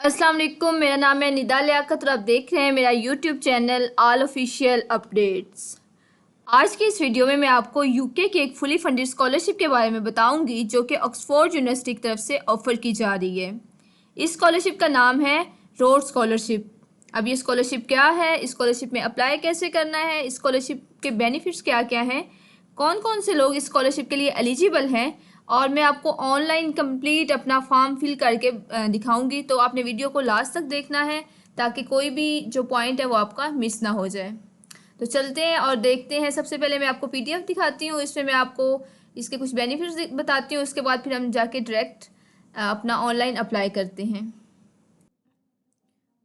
अस्सलाम वालेकुम, मेरा नाम है निदा लियाकत और आप देख रहे हैं मेरा YouTube channel all official updates. आज की इस वीडियो में मैं आपको यूके की एक फुली फंडेड स्कॉलरशिप के बारे में बताऊंगी जो कि ऑक्सफोर्ड यूनिवर्सिटी की तरफ से ऑफ़र की जा रही है। इस स्कॉलरशिप का नाम है रोड स्कॉलरशिप। अब ये स्कॉलरशिप क्या है, इस स्कॉलरशिप में अप्लाई कैसे करना है, इस स्कॉलरशिप के बेनिफिट्स क्या क्या हैं, कौन कौन से लोग इस स्कॉलरशिप के लिए एलिजिबल हैं, और मैं आपको ऑनलाइन कंप्लीट अपना फॉर्म फिल करके दिखाऊंगी। तो आपने वीडियो को लास्ट तक देखना है ताकि कोई भी जो पॉइंट है वो आपका मिस ना हो जाए। तो चलते हैं और देखते हैं। सबसे पहले मैं आपको पीडीएफ दिखाती हूँ, इसमें मैं आपको इसके कुछ बेनिफिट्स बताती हूँ। उसके बाद फिर हम जाके डायरेक्ट अपना ऑनलाइन अप्लाई करते हैं।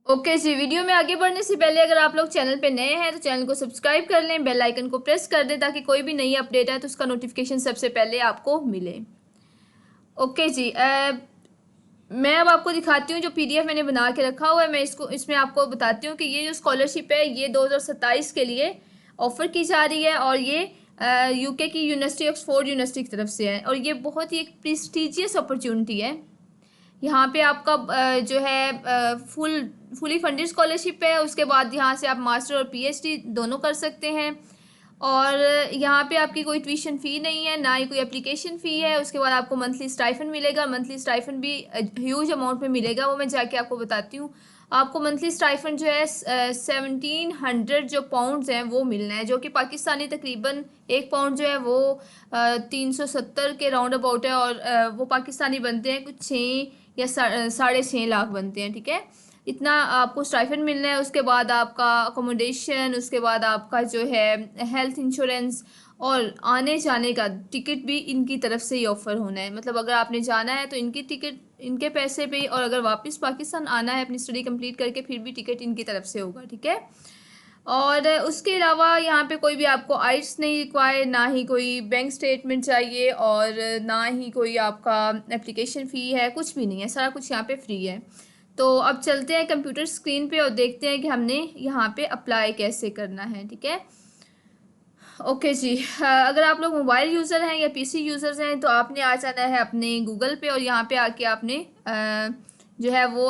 ओके जी, वीडियो में आगे बढ़ने से पहले अगर आप लोग चैनल पे नए हैं तो चैनल को सब्सक्राइब कर लें, बेल आइकन को प्रेस कर दें ताकि कोई भी नई अपडेट है तो उसका नोटिफिकेशन सबसे पहले आपको मिले। ओके जी, मैं अब आपको दिखाती हूँ जो पीडीएफ मैंने बना के रखा हुआ है। मैं इसमें आपको बताती हूँ कि ये जो स्कॉलरशिप है ये 2027 के लिए ऑफ़र की जा रही है और ये यूके की यूनिवर्सिटी ऑक्सफोर्ड यूनिवर्सिटी की तरफ से है और ये बहुत ही एक प्रेस्टिजियस अपॉर्चुनिटी है। यहाँ पे आपका जो है फुली फंडेड स्कॉलरशिप है। उसके बाद यहाँ से आप मास्टर और पीएचडी दोनों कर सकते हैं और यहाँ पे आपकी कोई ट्यूशन फ़ी नहीं है, ना ही कोई एप्लीकेशन फ़ी है। उसके बाद आपको मंथली स्टाइफन मिलेगा। मंथली स्टाइफन भी ह्यूज अमाउंट में मिलेगा, वो मैं जाके आपको बताती हूँ। आपको मंथली स्टाइफन जो है 1700 जो पाउंड्स हैं वो मिलना है, जो कि पाकिस्तानी तकरीबन एक पाउंड जो है वो 370 के राउंड अबाउट है और वो पाकिस्तानी बनते हैं कुछ 6 या 6.5 लाख बनते हैं। ठीक है, इतना आपको स्टाइफन मिलना है। उसके बाद आपका अकोमोडेशन, उसके बाद आपका जो है हेल्थ इंश्योरेंस और आने जाने का टिकट भी इनकी तरफ से ही ऑफ़र होना है। मतलब अगर आपने जाना है तो इनकी टिकट इनके पैसे पे, और अगर वापस पाकिस्तान आना है अपनी स्टडी कंप्लीट करके फिर भी टिकट इनकी तरफ से होगा। ठीक है, और उसके अलावा यहाँ पे कोई भी आपको आइट्स नहीं रिक्वायर, ना ही कोई बैंक स्टेटमेंट चाहिए और ना ही कोई आपका एप्लीकेशन फ़ी है, कुछ भी नहीं है, सारा कुछ यहाँ पे फ्री है। तो अब चलते हैं कंप्यूटर स्क्रीन पे और देखते हैं कि हमने यहाँ पे अप्लाई कैसे करना है। ठीक है, ओके जी, अगर आप लोग मोबाइल यूज़र हैं या पीसी यूज़र्स हैं तो आपने आ जाना है अपने गूगल पे और यहाँ पे आके आपने जो है वो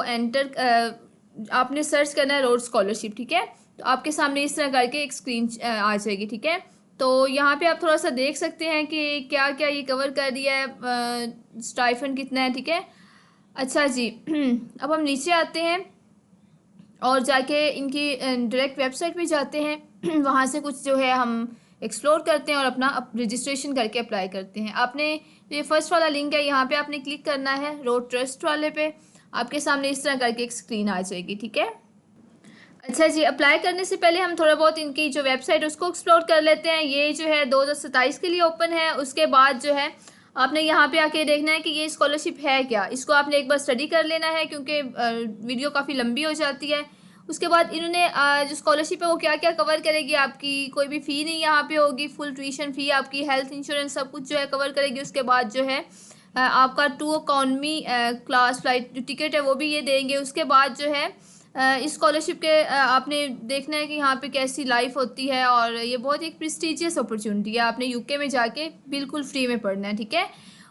आपने सर्च करना है रोड स्कॉलरशिप। ठीक है, तो आपके सामने इस तरह करके एक स्क्रीन आ जाएगी। ठीक है, तो यहाँ पे आप थोड़ा सा देख सकते हैं कि क्या क्या ये कवर कर दिया है, स्टाइफन कितना है। ठीक है, अच्छा जी, अब हम नीचे आते हैं और जाके इनकी डायरेक्ट वेबसाइट पे जाते हैं। वहाँ से कुछ जो है हम एक्सप्लोर करते हैं और अपना रजिस्ट्रेशन करके अप्लाई करते हैं। आपने ये फर्स्ट वाला लिंक है, यहाँ पे आपने क्लिक करना है रोड ट्रस्ट वाले पे। आपके सामने इस तरह करके एक स्क्रीन आ जाएगी। ठीक है, अच्छा जी, अप्लाई करने से पहले हम थोड़ा बहुत इनकी जो वेबसाइट उसको एक्सप्लोर कर लेते हैं। ये जो है 2027 के लिए ओपन है। उसके बाद जो है आपने यहाँ पे आके देखना है कि ये स्कॉलरशिप है क्या। इसको आपने एक बार स्टडी कर लेना है क्योंकि वीडियो काफ़ी लंबी हो जाती है। उसके बाद इन्होंने जो स्कॉलरशिप है वो क्या क्या कवर करेगी, आपकी कोई भी फ़ी नहीं यहाँ पे होगी, फुल ट्यूशन फ़ी, आपकी हेल्थ इंश्योरेंस, सब कुछ जो है कवर करेगी। उसके बाद जो है आपका टू इकॉनमी क्लास फ्लाइट जो टिकट है वो भी ये देंगे। उसके बाद जो है इस स्कॉलरशिप के आपने देखना है कि यहाँ पे कैसी लाइफ होती है और ये बहुत एक प्रेस्टिजियस अपॉर्चुनिटी है। आपने यूके में जाके बिल्कुल फ्री में पढ़ना है। ठीक है,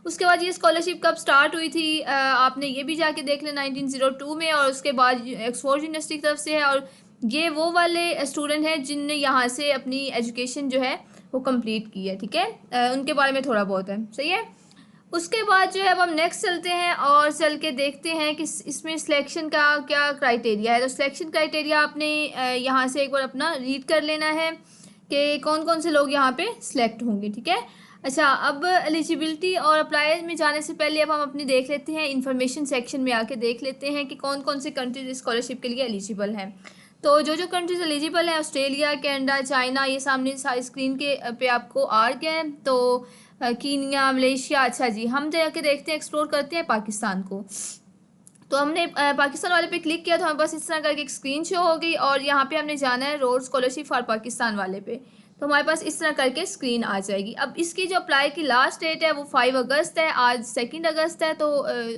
उसके बाद ये स्कॉलरशिप कब स्टार्ट हुई थी आपने ये भी जाके देख लें 1902 में, और उसके बाद ऑक्सफोर्ड यूनिवर्सिटी की तरफ से है। और ये वो वाले स्टूडेंट हैं जिनने यहाँ से अपनी एजुकेशन जो है वो कंप्लीट की है। ठीक है, उनके बारे में थोड़ा बहुत है, सही है। उसके बाद जो है अब हम नेक्स्ट चलते हैं और चल के देखते हैं कि इसमें सिलेक्शन का क्या क्राइटेरिया है। तो सिलेक्शन क्राइटेरिया आपने यहाँ से एक बार अपना रीड कर लेना है कि कौन कौन से लोग यहाँ पे सिलेक्ट होंगे। ठीक है, अच्छा, अब एलिजिबिलिटी और अप्लाई में जाने से पहले अब हम अपनी देख लेते हैं इन्फॉर्मेशन सेक्शन में आके देख लेते हैं कि कौन कौन से कंट्रीज स्कॉलरशिप के लिए एलिजिबल हैं। तो जो जो कंट्रीज एलिजिबल हैं, ऑस्ट्रेलिया, कनाडा, चाइना, ये सामने सारी स्क्रीन के पे आपको आ गए हैं। तो कीनिया, मलेशिया। अच्छा जी, हम जाके देखते हैं, एक्सप्लोर करते हैं पाकिस्तान को। तो हमने पाकिस्तान वाले पे क्लिक किया तो हमें बस इस तरह करके एक स्क्रीन शो हो गई और यहाँ पे हमने जाना है रोड स्कॉलरशिप फॉर पाकिस्तान वाले पे। तो हमारे पास इस तरह करके स्क्रीन आ जाएगी। अब इसकी जो अप्लाई की लास्ट डेट है वो 5 अगस्त है, आज 2 अगस्त है, तो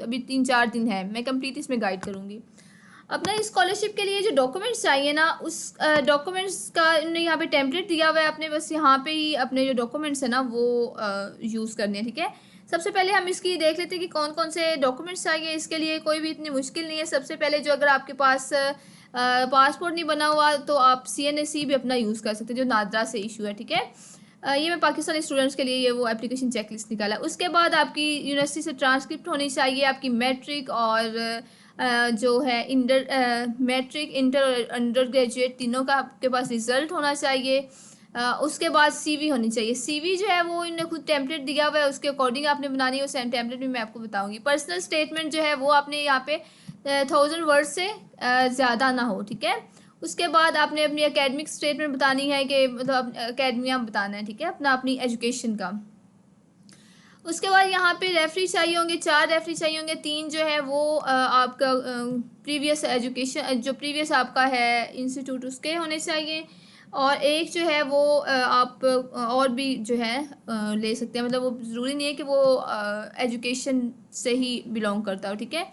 अभी 3-4 दिन है। मैं कंप्लीट इसमें गाइड करूँगी। अपना स्कॉलरशिप के लिए जो डॉक्यूमेंट्स चाहिए ना, उस डॉक्यूमेंट्स का इन्होंने यहाँ पे टेम्पलेट दिया हुआ है। आपने बस यहाँ पे ही अपने जो डॉक्यूमेंट्स है ना वो यूज़ करने हैं। ठीक है, सबसे पहले हम इसकी देख लेते हैं कि कौन कौन से डॉक्यूमेंट्स चाहिए। इसके लिए कोई भी इतनी मुश्किल नहीं है। सबसे पहले जो, अगर आपके पास पासपोर्ट नहीं बना हुआ तो आप CNAC भी अपना यूज़ कर सकते हैं, जो नादरा से इशू है, ठीक है। ये मैं पाकिस्तानी स्टूडेंट्स के लिए ये वो एप्लीकेशन चेकलिस्ट निकाला। उसके बाद आपकी यूनिवर्सिटी से ट्रांसक्रिप्ट होनी चाहिए, आपकी मैट्रिक और जो है मैट्रिक, इंटर और अंडर ग्रेजुएट तीनों का आपके पास रिज़ल्ट होना चाहिए। उसके बाद CV होनी चाहिए। CV जो है वो इन्होंने खुद टेम्पलेट दिया हुआ है, उसके अकॉर्डिंग आपने बनानी है। वो सेम टेम्पलेट भी मैं आपको बताऊंगी। पर्सनल स्टेटमेंट जो है वो आपने यहाँ पे 1000 वर्ड से ज़्यादा ना हो, ठीक है। उसके बाद आपने अपनी एकेडमिक स्टेटमेंट बतानी है कि मतलब अकेडमिया बताना है, ठीक है, अपना अपनी एजुकेशन का। उसके बाद यहाँ पे रेफरी चाहिए होंगे, 4 रेफरी चाहिए होंगे। 3 जो है वो आपका प्रीवियस एजुकेशन, जो प्रीवियस आपका है इंस्टीट्यूट, उसके होने चाहिए। और एक जो है वो आप और भी जो है ले सकते हैं, मतलब वो ज़रूरी नहीं है कि वो एजुकेशन से ही बिलोंग करता हो, ठीक है।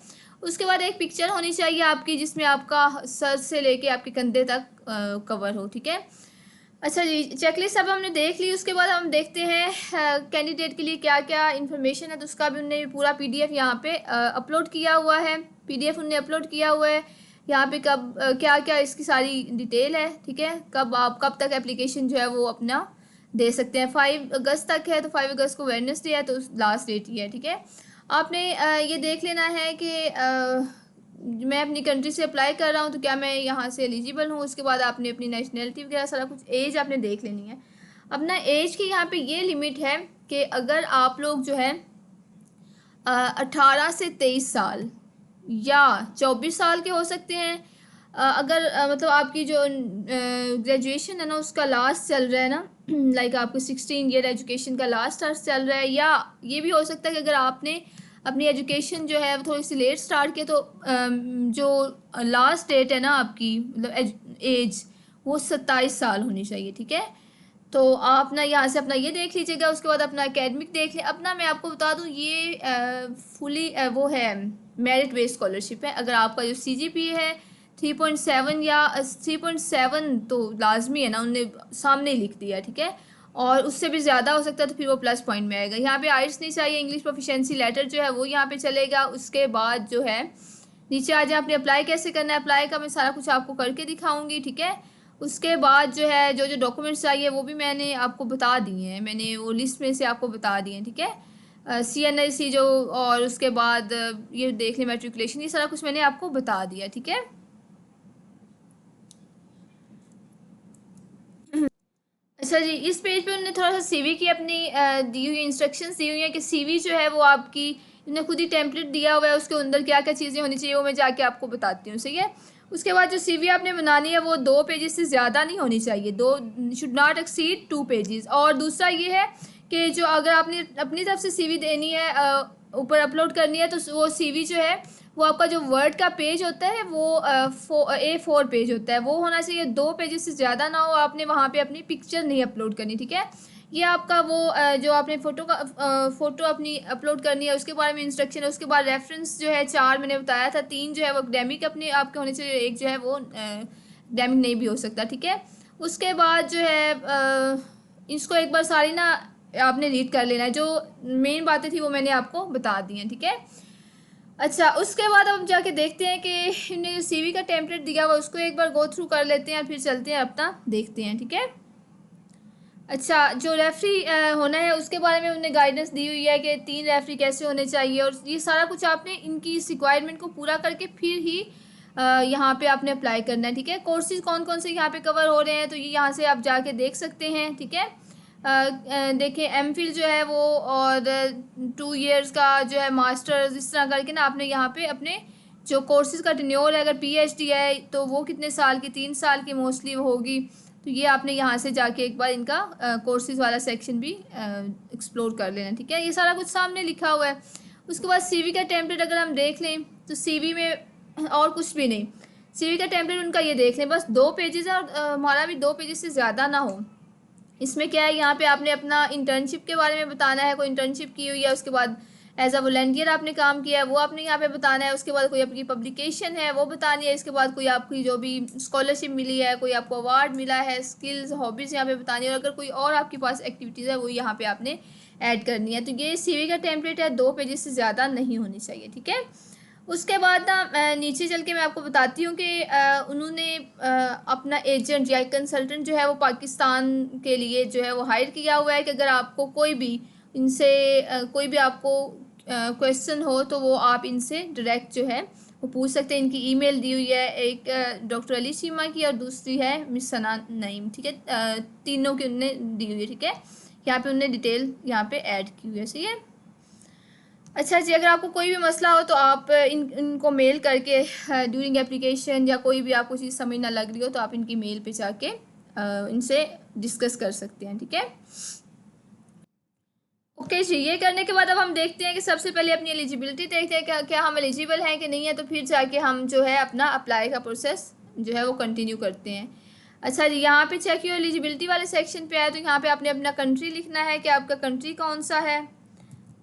उसके बाद एक पिक्चर होनी चाहिए आपकी, जिसमें आपका सर से लेके आपके कंधे तक कवर हो, ठीक है। अच्छा जी, चेकलिस्ट अब हमने देख ली। उसके बाद हम देखते हैं कैंडिडेट के लिए क्या क्या इन्फॉर्मेशन है। तो उसका भी उन्होंने पूरा PDF यहाँ पे अपलोड किया हुआ है। PDF उन्होंने अपलोड किया हुआ है यहाँ पे, कब क्या क्या इसकी सारी डिटेल है, ठीक है। कब तक एप्लीकेशन जो है वो अपना दे सकते हैं। 5 अगस्त तक है, तो 5 अगस्त को वेडनेसडे है, तो लास्ट डेट ही है, ठीक है। आपने ये देख लेना है कि मैं अपनी कंट्री से अप्लाई कर रहा हूँ तो क्या मैं यहाँ से एलिजिबल हूँ। उसके बाद आपने अपनी नेशनैलिटी वगैरह सारा कुछ, एज आपने देख लेनी है। अपना एज की यहाँ पे ये लिमिट है कि अगर आप लोग जो है 18 से 23 साल या 24 साल के हो सकते हैं। अगर मतलब आपकी जो ग्रेजुएशन है ना उसका लास्ट चल रहा है ना, लाइक आपको 16 ईयर एजुकेशन का लास्ट चल रहा है, या ये भी हो सकता है कि अगर आपने अपनी एजुकेशन जो है वो थोड़ी सी लेट स्टार्ट किया, तो जो लास्ट डेट है ना आपकी, मतलब एज, वो 27 साल होनी चाहिए, ठीक है। तो आप ना यहाँ से अपना ये देख लीजिएगा। उसके बाद अपना एकेडमिक देख लें। अपना मैं आपको बता दूँ, ये फुली वो है मेरिट बेस्ड स्कॉलरशिप है। अगर आपका जो CGPA है 3.7 या 3.7 तो लाजमी है ना, उनने सामने ही लिख दिया, ठीक है। और उससे भी ज़्यादा हो सकता है तो फिर वो प्लस पॉइंट में आएगा। यहाँ पे आइल्स नहीं चाहिए, इंग्लिश प्रोफिशिएंसी लेटर जो है वो यहाँ पे चलेगा। उसके बाद जो है नीचे आ जाए, आपने अप्लाई कैसे करना है। अप्लाई का मैं सारा कुछ आपको करके दिखाऊंगी, ठीक है। उसके बाद जो है जो जो डॉक्यूमेंट्स चाहिए वो भी मैंने आपको बता दिए हैं, मैंने वो लिस्ट में से आपको बता दिए हैं, ठीक है। CNIC जो, और उसके बाद ये देख लें मैट्रिकुलेशन, ये सारा कुछ मैंने आपको बता दिया, ठीक है। अच्छा जी, इस पेज पे उन्होंने थोड़ा सा CV की अपनी दी हुई इंस्ट्रक्शंस दी हुई हैं कि CV जो है वो आपकी, उन्होंने खुद ही टेम्पलेट दिया हुआ है, उसके अंदर क्या क्या चीज़ें होनी चाहिए वो मैं जाके आपको बताती हूँ, सही है। उसके बाद जो CV आपने बनानी है वो 2 पेजेस से ज़्यादा नहीं होनी चाहिए, 2 शुड नॉट एक्सीड 2 पेजेस। और दूसरा ये है कि जो अगर आपने अपनी तरफ से CV देनी है, ऊपर अपलोड करनी है, तो वो CV जो है वो आपका जो वर्ड का पेज होता है वो A4 पेज होता है, वो होना चाहिए। 2 पेजेस से ज़्यादा ना हो। आपने वहाँ पे अपनी पिक्चर नहीं अपलोड करनी, ठीक है। ये आपका वो जो आपने फ़ोटो अपनी अपलोड करनी है उसके बारे में इंस्ट्रक्शन है। उसके बाद रेफरेंस जो है 4 मैंने बताया था, 3 जो है वो एकेडमिक अपने आपके होने चाहिए, एक जो है वो एकेडमिक नहीं भी हो सकता, ठीक है। उसके बाद जो है इसको एक बार सारी ना आपने रीड कर लेना है। जो मेन बातें थी वो मैंने आपको बता दी हैं, ठीक है। अच्छा, उसके बाद अब हम जाके देखते हैं कि इन्होंने जो CV का टेम्पलेट दिया हुआ उसको एक बार गो थ्रू कर लेते हैं, फिर चलते हैं अपना देखते हैं, ठीक है। अच्छा, जो रेफरी होना है उसके बारे में उन्होंने गाइडेंस दी हुई है कि 3 रेफरी कैसे होने चाहिए, और ये सारा कुछ आपने इनकी इस रिक्वायरमेंट को पूरा करके फिर ही यहाँ पे आपने अप्लाई करना है, ठीक है। कोर्सेज कौन कौन से यहाँ पे कवर हो रहे हैं तो ये यहाँ से आप जाके देख सकते हैं, ठीक है। देखिए MPhil जो है वो, और 2 इयर्स का जो है मास्टर्स, इस तरह करके ना आपने यहाँ पे अपने जो कोर्सेज का टेन्योर है, अगर PhD है तो वो कितने साल की, 3 साल की मोस्टली होगी। तो ये आपने यहाँ से जाके एक बार इनका कोर्सेज वाला सेक्शन भी एक्सप्लोर कर लेना, ठीक है। ये सारा कुछ सामने लिखा हुआ है। उसके बाद CV का टेम्पलेट अगर हम देख लें तो CV में और कुछ भी नहीं, CV का टेम्पलेट उनका ये देख लें, बस 2 पेजेस है, और हमारा भी 2 पेजेस से ज़्यादा ना हो। इसमें क्या है, यहाँ पे आपने अपना इंटर्नशिप के बारे में बताना है, कोई इंटर्नशिप की हुई है, उसके बाद एज अ वॉलंटियर आपने काम किया है वो आपने यहाँ पे बताना है। उसके बाद कोई आपकी पब्लिकेशन है वो बतानी है। इसके बाद कोई आपकी जो भी स्कॉलरशिप मिली है, कोई आपको अवार्ड मिला है, स्किल्स, हॉबीज़ यहाँ पे बतानी है। और अगर कोई और आपके पास एक्टिविटीज़ है वो यहाँ पे आपने ऐड करनी है। तो ये सीवी का टेम्पलेट है, 2 पेजेस से ज़्यादा नहीं होनी चाहिए, ठीक है। उसके बाद ना नीचे चल के मैं आपको बताती हूँ कि उन्होंने अपना एजेंट या कंसल्टेंट जो है वो पाकिस्तान के लिए जो है वो हायर किया हुआ है कि अगर आपको कोई भी इनसे कोई भी आपको क्वेश्चन हो तो वो आप इनसे डायरेक्ट जो है वो पूछ सकते हैं। इनकी ईमेल दी हुई है, एक डॉक्टर अली शीमा की और दूसरी है मिस सना नईम, ठीक है। तीनों की उनने दी हुई है, ठीक है। यहाँ पे उनने डिटेल यहाँ पे ऐड की हुई है, सही है। अच्छा जी, अगर आपको कोई भी मसला हो तो आप इनको मेल करके ड्यूरिंग एप्लीकेशन या कोई भी आपको चीज़ समझ ना लग रही हो तो आप इनकी मेल पे जाके इनसे डिस्कस कर सकते हैं, ठीक है। ओके जी, ये करने के बाद अब हम देखते हैं कि सबसे पहले अपनी एलिजिबिलिटी देखते हैं क्या हम एलिजिबल हैं कि नहीं है। तो फिर जाके हम जो है अपना अप्लाई का प्रोसेस जो है वो कंटिन्यू करते हैं। अच्छा जी, यहाँ पे चेक योर एलिजिबिलिटी वाले सेक्शन पे आए तो यहाँ पे आपने अपना कंट्री लिखना है कि आपका कंट्री कौन सा है।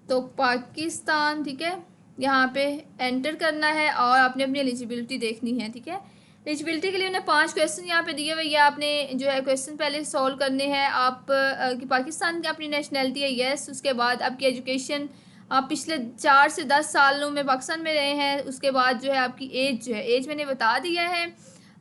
तो पाकिस्तान, ठीक है। यहाँ पे एंटर करना है और आपने अपनी एलिजिबिलिटी देखनी है, ठीक है। एलिजिबिलिटी के लिए उन्हें 5 क्वेश्चन यहाँ पे दिए हुए, ये आपने जो है क्वेश्चन पहले सॉल्व करने हैं। आप कि पाकिस्तान की अपनी नेशनैलिटी है, येस। उसके बाद आपकी एजुकेशन, आप पिछले 4 से 10 सालों में पाकिस्तान में रहे हैं। उसके बाद जो है आपकी एज जो है, एज मैंने बता दिया है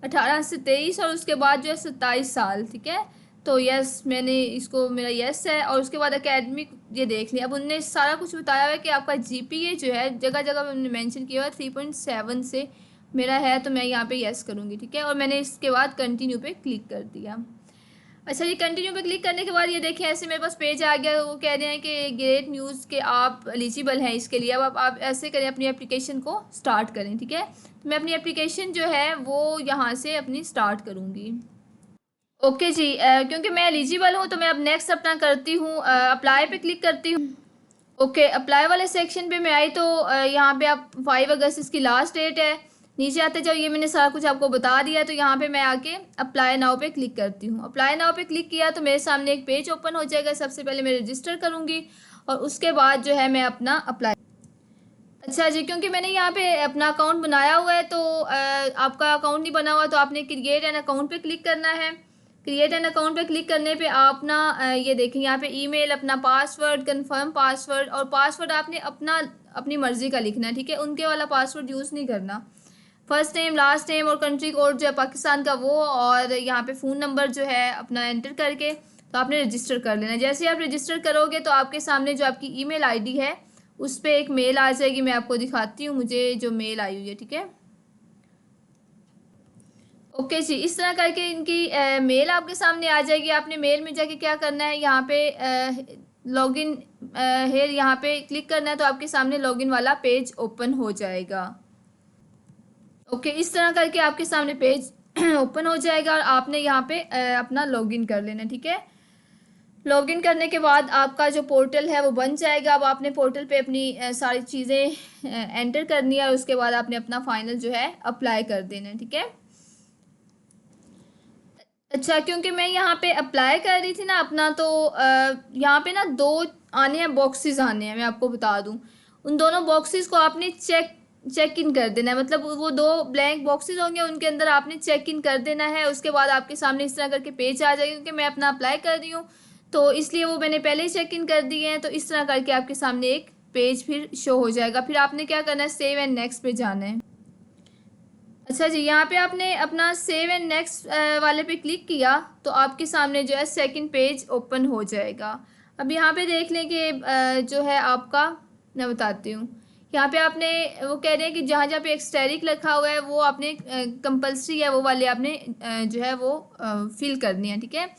18 से 23, और उसके बाद जो है 27 साल, ठीक है। तो यस, मैंने इसको, मेरा यस है। और उसके बाद एकेडमिक ये देख लिया। अब उनने सारा कुछ बताया हुआ है कि आपका जीपीए जो है जगह जगह पे उन्होंने मेंशन किया हुआ है 3.7 से मेरा है, तो मैं यहाँ पे यस करूँगी, ठीक है। और मैंने इसके बाद कंटिन्यू पे क्लिक कर दिया। अच्छा जी, कंटिन्यू पे क्लिक करने के बाद ये देखिए ऐसे मेरे पास पेज आ गया। वो कह रहे हैं कि ग्रेट न्यूज़ के आप एलिजिबल हैं इसके लिए। अब आप ऐसे करें, अपनी एप्लीकेशन को स्टार्ट करें, ठीक है। तो मैं अपनी एप्लीकेशन जो है वो यहाँ से अपनी स्टार्ट करूँगी। ओके जी, क्योंकि मैं एलिजिबल हूँ तो मैं अब नेक्स्ट अपना करती हूँ, अप्लाई पे क्लिक करती हूँ। ओके, अप्लाई वाले सेक्शन पे मैं आई तो यहाँ पे आप 5 अगस्त इसकी लास्ट डेट है। नीचे आते जाओ, ये मैंने सारा कुछ आपको बता दिया है। तो यहाँ पे मैं आके अप्लाई नाउ पे क्लिक करती हूँ। अप्लाई नाउ पे क्लिक किया तो मेरे सामने एक पेज ओपन हो जाएगा। सबसे पहले मैं रजिस्टर करूँगी और उसके बाद जो है मैं अपना अप्लाई। अच्छा जी, क्योंकि मैंने यहाँ पे अपना अकाउंट बनाया हुआ है तो आपका अकाउंट नहीं बना हुआ तो आपने क्रिएट एन अकाउंट पे क्लिक करना है। क्रिएट एन अकाउंट पे क्लिक करने पे आप ना ये देखें यहाँ पे ईमेल, अपना पासवर्ड, कंफर्म पासवर्ड, और पासवर्ड आपने अपनी मर्ज़ी का लिखना है, ठीक है। उनके वाला पासवर्ड यूज़ नहीं करना। फर्स्ट नेम, लास्ट नेम और कंट्री कोड जो है पाकिस्तान का वो, और यहाँ पे फ़ोन नंबर जो है अपना एंटर करके तो आपने रजिस्टर कर लेना। जैसे आप रजिस्टर करोगे तो आपके सामने जो आपकी ईमेल आईडी है उस पर एक मेल आ जाएगी। मैं आपको दिखाती हूँ मुझे जो मेल आई हुई है, ठीक है। ओके जी, इस तरह करके इनकी मेल आपके सामने आ जाएगी। आपने मेल में जाके क्या करना है, यहाँ पे लॉगिन हेयर यहाँ पे क्लिक करना है तो आपके सामने लॉगिन वाला पेज ओपन हो जाएगा। ओके, इस तरह करके आपके सामने पेज ओपन हो जाएगा और आपने यहाँ पे अपना लॉगिन कर लेना, ठीक है। लॉगिन करने के बाद आपका जो पोर्टल है वो बन जाएगा। अब आपने पोर्टल पे अपनी सारी चीज़ें एंटर करनी है और उसके बाद आपने अपना फाइनल जो है अप्लाई कर देना है, ठीक है। अच्छा, क्योंकि मैं यहाँ पे अप्लाई कर रही थी ना अपना, तो यहाँ पे ना 2 आने हैं, बॉक्सेस आने हैं, मैं आपको बता दूँ। उन दोनों बॉक्सेस को आपने चेक इन कर देना है। मतलब वो 2 ब्लैंक बॉक्सेस होंगे, उनके अंदर आपने चेक इन कर देना है। उसके बाद आपके सामने इस तरह करके पेज आ जाएगा। क्योंकि मैं अपना अप्लाई कर रही हूँ तो इसलिए वो मैंने पहले ही चेक इन कर दिए हैं। तो इस तरह करके आपके सामने एक पेज फिर शो हो जाएगा। फिर आपने क्या करना है, सेव एंड नेक्स्ट पे जाना है। अच्छा जी, यहाँ पे आपने अपना सेव एंड नेक्स्ट वाले पे क्लिक किया तो आपके सामने जो है सेकंड पेज ओपन हो जाएगा। अब यहाँ पे देख लें कि जो है आपका, मैं बताती हूँ। यहाँ पे आपने, वो कह रहे हैं कि जहाँ जहाँ पे एक्सटेरिक लिखा हुआ है वो आपने कंपल्सरी है, वो वाले आपने जो है वो फिल करनी है, ठीक है।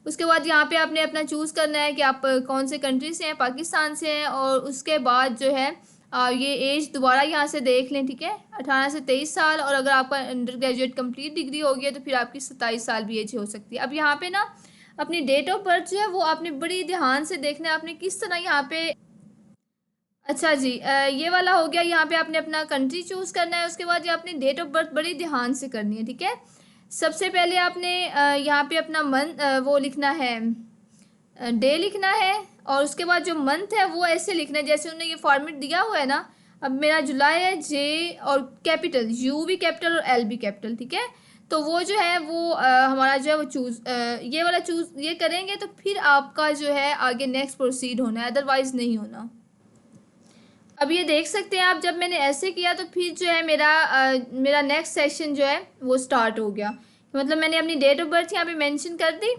उसके बाद यहाँ पे आपने अपना चूज़ करना है कि आप कौन से कंट्री से हैं, पाकिस्तान से हैं। और उसके बाद जो है ये एज दोबारा यहाँ से देख लें, ठीक है। 18 से 23 साल, और अगर आपका अंडर ग्रेजुएट कंप्लीट डिग्री होगी है तो फिर आपकी 27 साल भी एज हो सकती है। अब यहाँ पे ना अपनी डेट ऑफ बर्थ जो है वो आपने बड़ी ध्यान से देखना है, आपने किस तरह यहाँ पे। अच्छा जी, ये वाला हो गया। यहाँ पे आपने अपना कंट्री चूज़ करना है। उसके बाद ये आपने डेट ऑफ बर्थ बड़ी ध्यान से करनी है, ठीक है। सबसे पहले आपने यहाँ पे अपना वो लिखना है, डे लिखना है और उसके बाद जो मंथ है वो ऐसे लिखना है जैसे उन्होंने ये फॉर्मेट दिया हुआ है ना। अब मेरा जुलाई है, जे और कैपिटल, यू भी कैपिटल और एल भी कैपिटल, ठीक है। तो वो जो है वो हमारा जो है वो चूज़ ये वाला चूज़ ये करेंगे तो फिर आपका जो है आगे नेक्स्ट प्रोसीड होना है, अदरवाइज़ नहीं होना। अब ये देख सकते हैं आप, जब मैंने ऐसे किया तो फिर जो है मेरा नेक्स्ट सेशन जो है वो स्टार्ट हो गया। मतलब मैंने अपनी डेट ऑफ बर्थ यहाँ पे मेंशन कर दी,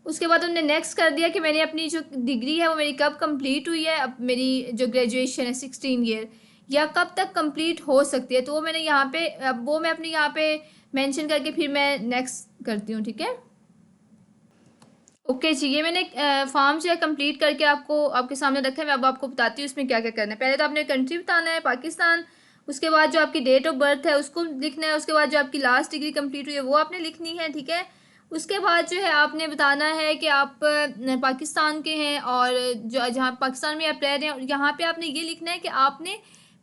उसके बाद उन्होंने नेक्स्ट कर दिया कि मैंने अपनी जो डिग्री है वो मेरी कब कंप्लीट हुई है, अब मेरी जो ग्रेजुएशन है 16 ईयर या कब तक कंप्लीट हो सकती है, तो वो मैंने यहाँ पे अब वो मैं अपनी यहाँ पे मेंशन करके फिर मैं नेक्स्ट करती हूँ, ठीक है। ओके जी, ये मैंने फॉर्म जो है कंप्लीट करके आपके सामने रखा है। मैं अब आपको बताती हूँ इसमें क्या क्या करना है। पहले तो आपने कंट्री बताना है पाकिस्तान, उसके बाद जो आपकी डेट ऑफ बर्थ है उसको लिखना है, उसके बाद जो आपकी लास्ट डिग्री कंप्लीट हुई है वो आपने लिखनी है, ठीक है। उसके बाद जो है आपने बताना है कि आप पाकिस्तान के हैं और जो जहाँ पाकिस्तान में आप रह रहे हैं, और यहाँ पे आपने ये लिखना है कि आपने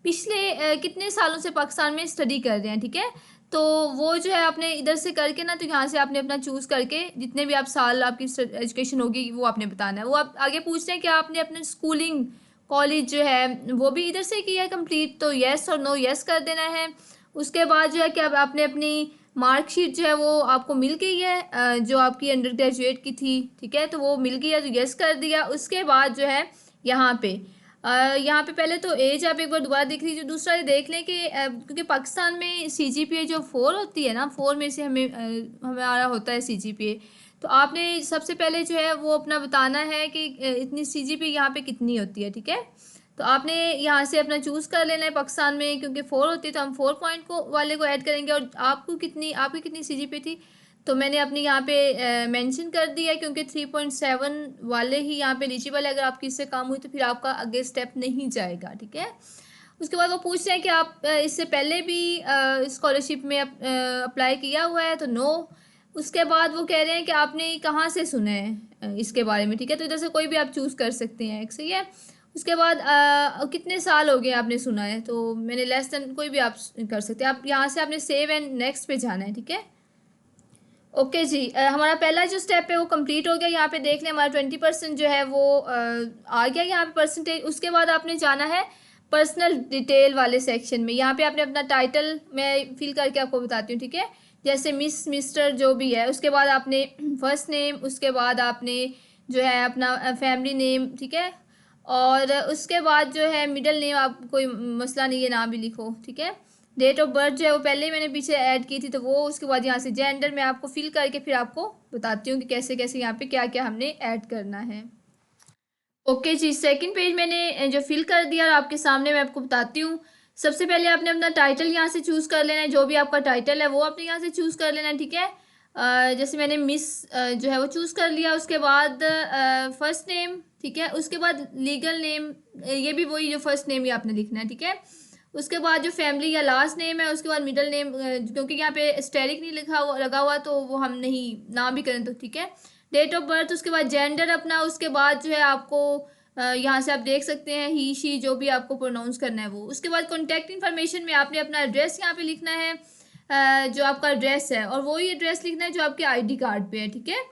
पिछले कितने सालों से पाकिस्तान में स्टडी कर रहे हैं, ठीक है। तो वो जो है आपने इधर से करके ना, तो यहाँ से आपने अपना चूज़ करके जितने भी आप साल आपकी एजुकेशन होगी वो आपने बताना है। वो आप आगे पूछते हैं कि आपने अपने स्कूलिंग कॉलेज जो है वो भी इधर से किया है कंप्लीट, तो येस और नो येस कर देना है। उसके बाद जो है कि अब आपने अपनी मार्कशीट जो है वो आपको मिल गई है, जो आपकी अंडर ग्रेजुएट की थी, ठीक है, तो वो मिल गई है तो येस कर दिया। उसके बाद जो है यहाँ पे पहले तो एज आप एक बार दोबारा देख लीजिए। दूसरा ये देख लें कि क्योंकि पाकिस्तान में सीजीपीए जो 4 होती है ना, 4 में से हमारा होता है सीजीपीए, तो आपने सबसे पहले जो है वो अपना बताना है कि इतनी सीजीपीए यहाँ पे कितनी होती है, ठीक है। तो आपने यहाँ से अपना चूज़ कर लेना है। पाकिस्तान में क्योंकि 4 होती है तो हम 4 पॉइंट वाले को ऐड करेंगे। और आपकी कितनी सीजीपीए थी, तो मैंने अपनी यहाँ पे मेंशन कर दिया क्योंकि 3.7 वाले ही यहाँ पे एलिजिबल है। अगर आपकी इससे कम हुई तो फिर आपका आगे स्टेप नहीं जाएगा, ठीक है। उसके बाद वो पूछते हैं कि आप इससे पहले भी स्कॉलरशिप में अप्लाई किया हुआ है, तो नो। उसके बाद वो कह रहे हैं कि आपने कहाँ से सुना है इसके बारे में, ठीक है। तो इधर से कोई भी आप चूज़ कर सकते हैं, एक सही है। उसके बाद कितने साल हो गए आपने सुना है, तो मैंने लेस देन कोई भी आप कर सकते हैं। आप यहाँ से आपने सेव एंड नेक्स्ट पे जाना है, ठीक है। ओके जी, हमारा पहला जो स्टेप है वो कंप्लीट हो गया। यहाँ पे देख लें हमारा 20% जो है वो आ गया यहाँ पे परसेंटेज। उसके बाद आपने जाना है पर्सनल डिटेल वाले सेक्शन में। यहाँ पे आपने अपना टाइटल मैं फिल करके आपको बताती हूँ, ठीक है। जैसे मिस, मिस्टर जो भी है। उसके बाद आपने फर्स्ट नेम, उसके बाद आपने जो है अपना फैमिली नेम, ठीक है। और उसके बाद जो है मिडिल नेम, आप कोई मसला नहीं है, नाम भी लिखो, ठीक है। डेट ऑफ बर्थ जो है वो पहले ही मैंने पीछे ऐड की थी, तो वो उसके बाद यहाँ से जेंडर मैं आपको फिल करके फिर आपको बताती हूँ कि कैसे कैसे यहाँ पे क्या क्या हमने ऐड करना है। ओके जी, सेकंड पेज मैंने जो फिल कर दिया और आपके सामने मैं आपको बताती हूँ। सबसे पहले आपने अपना टाइटल यहाँ से चूज़ कर लेना है। जो भी आपका टाइटल है वो आपने यहाँ से चूज़ कर लेना है, ठीक है। जैसे मैंने मिस जो है वो चूज़ कर लिया। उसके बाद फर्स्ट नेम, ठीक है। उसके बाद लीगल नेम, ये भी वही जो फर्स्ट नेम ही आपने लिखना है, ठीक है। उसके बाद जो फैमिली या लास्ट नेम है, उसके बाद मिडिल नेम, क्योंकि यहाँ पे स्टेरिक नहीं लगा हुआ तो वो हम नहीं ना भी करें तो ठीक है। डेट ऑफ बर्थ, उसके बाद जेंडर अपना, उसके बाद जो है आपको यहाँ से आप देख सकते हैं ही शी जो भी आपको प्रोनाउंस करना है वो। उसके बाद कॉन्टैक्ट इन्फॉर्मेशन में आपने अपना एड्रेस यहाँ पे लिखना है, जो आपका एड्रेस है, और वही एड्रेस लिखना है जो आपके आईडी कार्ड पे है, ठीक है।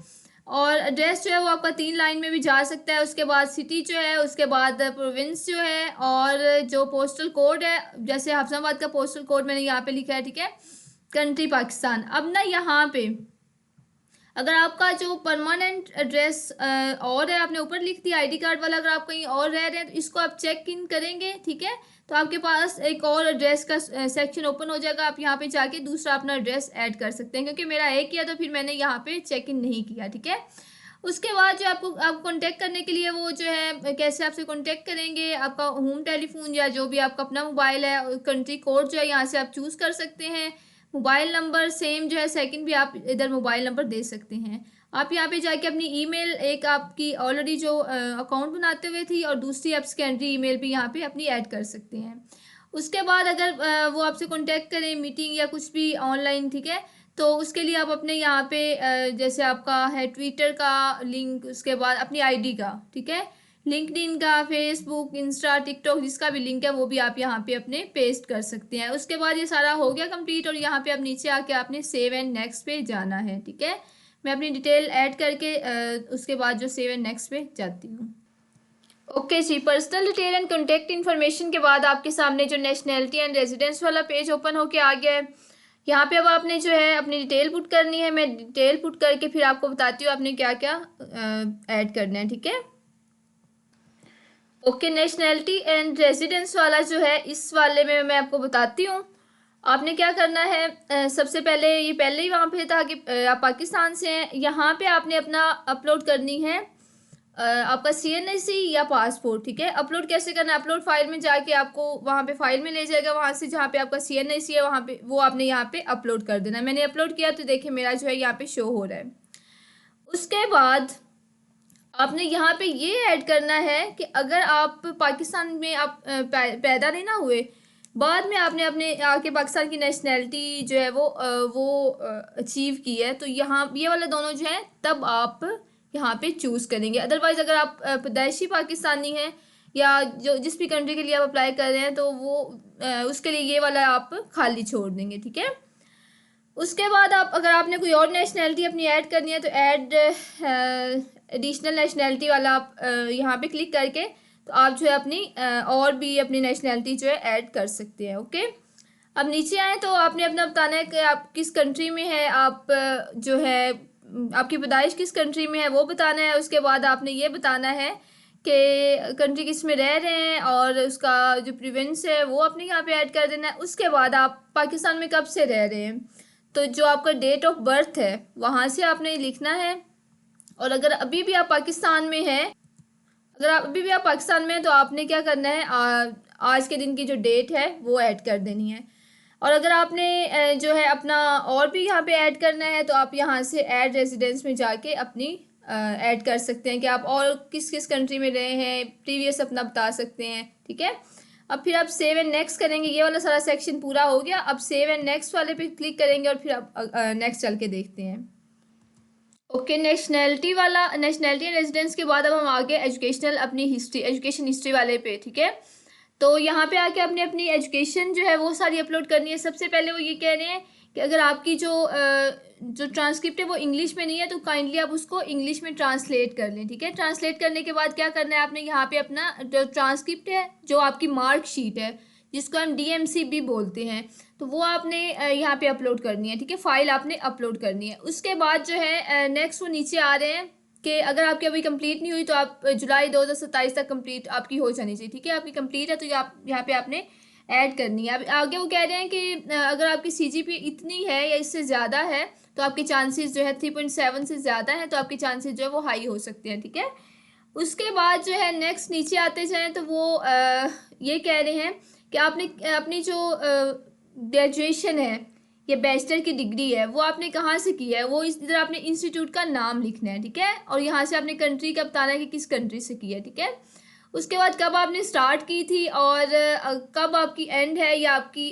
और एड्रेस जो है वो आपका 3 लाइन में भी जा सकता है। उसके बाद सिटी जो है, उसके बाद प्रोविंस जो है, और जो पोस्टल कोड है, जैसे हफ्साबाद का पोस्टल कोड मैंने यहाँ पे लिखा है, ठीक है। कंट्री पाकिस्तान। अब ना यहाँ पे अगर आपका जो परमानेंट एड्रेस और है, आपने ऊपर लिख दिया आईडी कार्ड वाला, अगर आप कहीं और रह रहे हैं तो इसको आप चेक इन करेंगे, ठीक है। तो आपके पास एक और एड्रेस का सेक्शन ओपन हो जाएगा। आप यहाँ पे जाके दूसरा अपना एड्रेस ऐड कर सकते हैं, क्योंकि मेरा एक किया तो फिर मैंने यहाँ पे चेक इन नहीं किया, ठीक है। उसके बाद जो आपको कांटेक्ट करने के लिए वो जो है कैसे आपसे कांटेक्ट करेंगे, आपका होम टेलीफोन या जो भी आपका अपना मोबाइल है, कंट्री कोड जो है यहाँ से आप चूज़ कर सकते हैं। मोबाइल नंबर सेम जो है, सेकंड भी आप इधर मोबाइल नंबर दे सकते हैं। आप यहाँ पे जाके अपनी ईमेल, एक आपकी ऑलरेडी जो अकाउंट बनाते हुए थी, और दूसरी आप सेकेंडरी ईमेल भी यहाँ पे अपनी ऐड कर सकते हैं। उसके बाद अगर वो आपसे कांटेक्ट करें मीटिंग या कुछ भी ऑनलाइन, ठीक है, तो उसके लिए आप अपने यहाँ पे जैसे आपका है ट्विटर का लिंक, उसके बाद अपनी आईडी का, ठीक है, लिंक्डइन का, फेसबुक, इंस्टा, टिकटॉक, जिसका भी लिंक है वो भी आप यहाँ पे अपने पेस्ट कर सकते हैं। उसके बाद ये सारा हो गया कंप्लीट, और यहाँ पे अब नीचे आके आपने सेव एंड नेक्स्ट पे जाना है, ठीक है। मैं अपनी डिटेल ऐड करके उसके बाद जो सेव एंड नेक्स्ट पे जाती हूँ। ओके जी, personal detail and contact information के बाद आपके सामने जो नेशनैलिटी एंड रेजिडेंस वाला पेज ओपन होके आ गया है। यहाँ पे अब आपने जो है अपनी डिटेल पुट करनी है। मैं डिटेल पुट करके फिर आपको बताती हूँ आपने क्या क्या ऐड करना है, ठीक है। ओके, नेशनैलिटी एंड रेजिडेंस वाला जो है इस वाले में मैं आपको बताती हूँ। आपने क्या करना है, सबसे पहले ये पहले ही वहाँ पे था कि आप पाकिस्तान से हैं। यहाँ पे आपने अपना अपलोड करनी है आपका CNSC या पासपोर्ट, ठीक है। अपलोड कैसे करना है, अपलोड फाइल में जाके आपको वहाँ पे फाइल में ले जाएगा, वहाँ से जहाँ पे आपका CNSC है वहाँ पे वो आपने यहाँ पे अपलोड कर देना है। मैंने अपलोड किया तो देखिए मेरा जो है यहाँ पे शो हो रहा है। उसके बाद आपने यहाँ पे ये ऐड करना है कि अगर आप पाकिस्तान में आप पैदा नहीं ना हुए, बाद में आपने अपने आके पाकिस्तान की नेशनैलिटी जो है वो अचीव की है, तो यहाँ ये वाला दोनों जो है तब आप यहाँ पे चूज़ करेंगे। अदरवाइज़ अगर आप पैदाइशी पाकिस्तानी हैं या जो जिस भी कंट्री के लिए आप अप्लाई कर रहे हैं तो वो उसके लिए ये वाला आप खाली छोड़ देंगे, ठीक है। उसके बाद आप अगर आपने कोई और नेशनैलिटी अपनी ऐड करनी है तो ऐड एडिशनल नेशनैलिटी वाला आप यहाँ पे क्लिक करके तो आप जो है अपनी और भी अपनी नेशनैलिटी जो है ऐड कर सकते हैं। ओके, अब नीचे आए तो आपने अपना बताना है कि आप किस कंट्री में है, आप जो है आपकी पैदाइश किस कंट्री में है वो बताना है। उसके बाद आपने ये बताना है कि कंट्री किस में रह रहे हैं और उसका जो प्रीवेंस है वो आपने यहाँ पे ऐड कर देना है। उसके बाद आप पाकिस्तान में कब से रह रहे हैं, तो जो आपका डेट ऑफ बर्थ है वहाँ से आपने लिखना है। और अगर अभी भी आप पाकिस्तान में हैं, अगर आप अभी भी आप पाकिस्तान में हैं तो आपने क्या करना है, आज के दिन की जो डेट है वो ऐड कर देनी है। और अगर आपने जो है अपना और भी यहाँ पे ऐड करना है तो आप यहाँ से ऐड रेजिडेंस में जाके अपनी ऐड कर सकते हैं कि आप और किस किस कंट्री में रहे हैं, प्रीवियस अपना बता सकते हैं, ठीक है। अब फिर आप सेव एंड नेक्स्ट करेंगे, ये वाला सारा सेक्शन पूरा हो गया। अब सेव एंड नेक्स्ट वाले पे क्लिक करेंगे और फिर आप नेक्स्ट चल के देखते हैं। ओके, नेशनैलिटी वाला, नेशनैलिटी एंड रेजिडेंस के बाद अब हम आगे एजुकेशनल अपनी हिस्ट्री, एजुकेशन हिस्ट्री वाले पे, ठीक है। तो यहाँ पे आके आपने अपनी एजुकेशन जो है वो सारी अपलोड करनी है। सबसे पहले वो ये कह रहे हैं कि अगर आपकी जो ट्रांसक्रिप्ट है वो इंग्लिश में नहीं है तो काइंडली आप उसको इंग्लिश में ट्रांसलेट कर लें, ठीक है। ट्रांसलेट करने के बाद क्या करना है आपने, यहाँ पे अपना जो ट्रांसक्रिप्ट है, जो आपकी मार्कशीट है जिसको हम DMC भी बोलते हैं, तो वो आपने यहाँ पे अपलोड करनी है, ठीक है। फाइल आपने अपलोड करनी है। उसके बाद जो है नेक्स्ट वो नीचे आ रहे हैं कि अगर आपकी अभी कंप्लीट नहीं हुई तो आप जुलाई 2027 तक कंप्लीट आपकी हो जानी चाहिए, ठीक है। आपकी कंप्लीट है तो यहाँ पे आपने ऐड करनी है। अब आगे वो कह रहे हैं कि अगर आपकी CGP इतनी है या इससे ज़्यादा है तो आपके चांसेस जो है 3.7 से ज़्यादा है तो आपके चांसेस जो है वो हाई हो सकते हैं, ठीक है। उसके बाद जो है नेक्स्ट नीचे आते जाएँ तो वो ये कह रहे हैं कि आपने अपनी जो ग्रेजुएशन है या बैचलर की डिग्री है वो आपने कहाँ से की है, वो इधर आपने इंस्टीट्यूट का नाम लिखना है, ठीक है। और यहाँ से आपने कंट्री का बताना है कि किस कंट्री से की है, ठीक है। उसके बाद कब आपने स्टार्ट की थी और कब आपकी एंड है या आपकी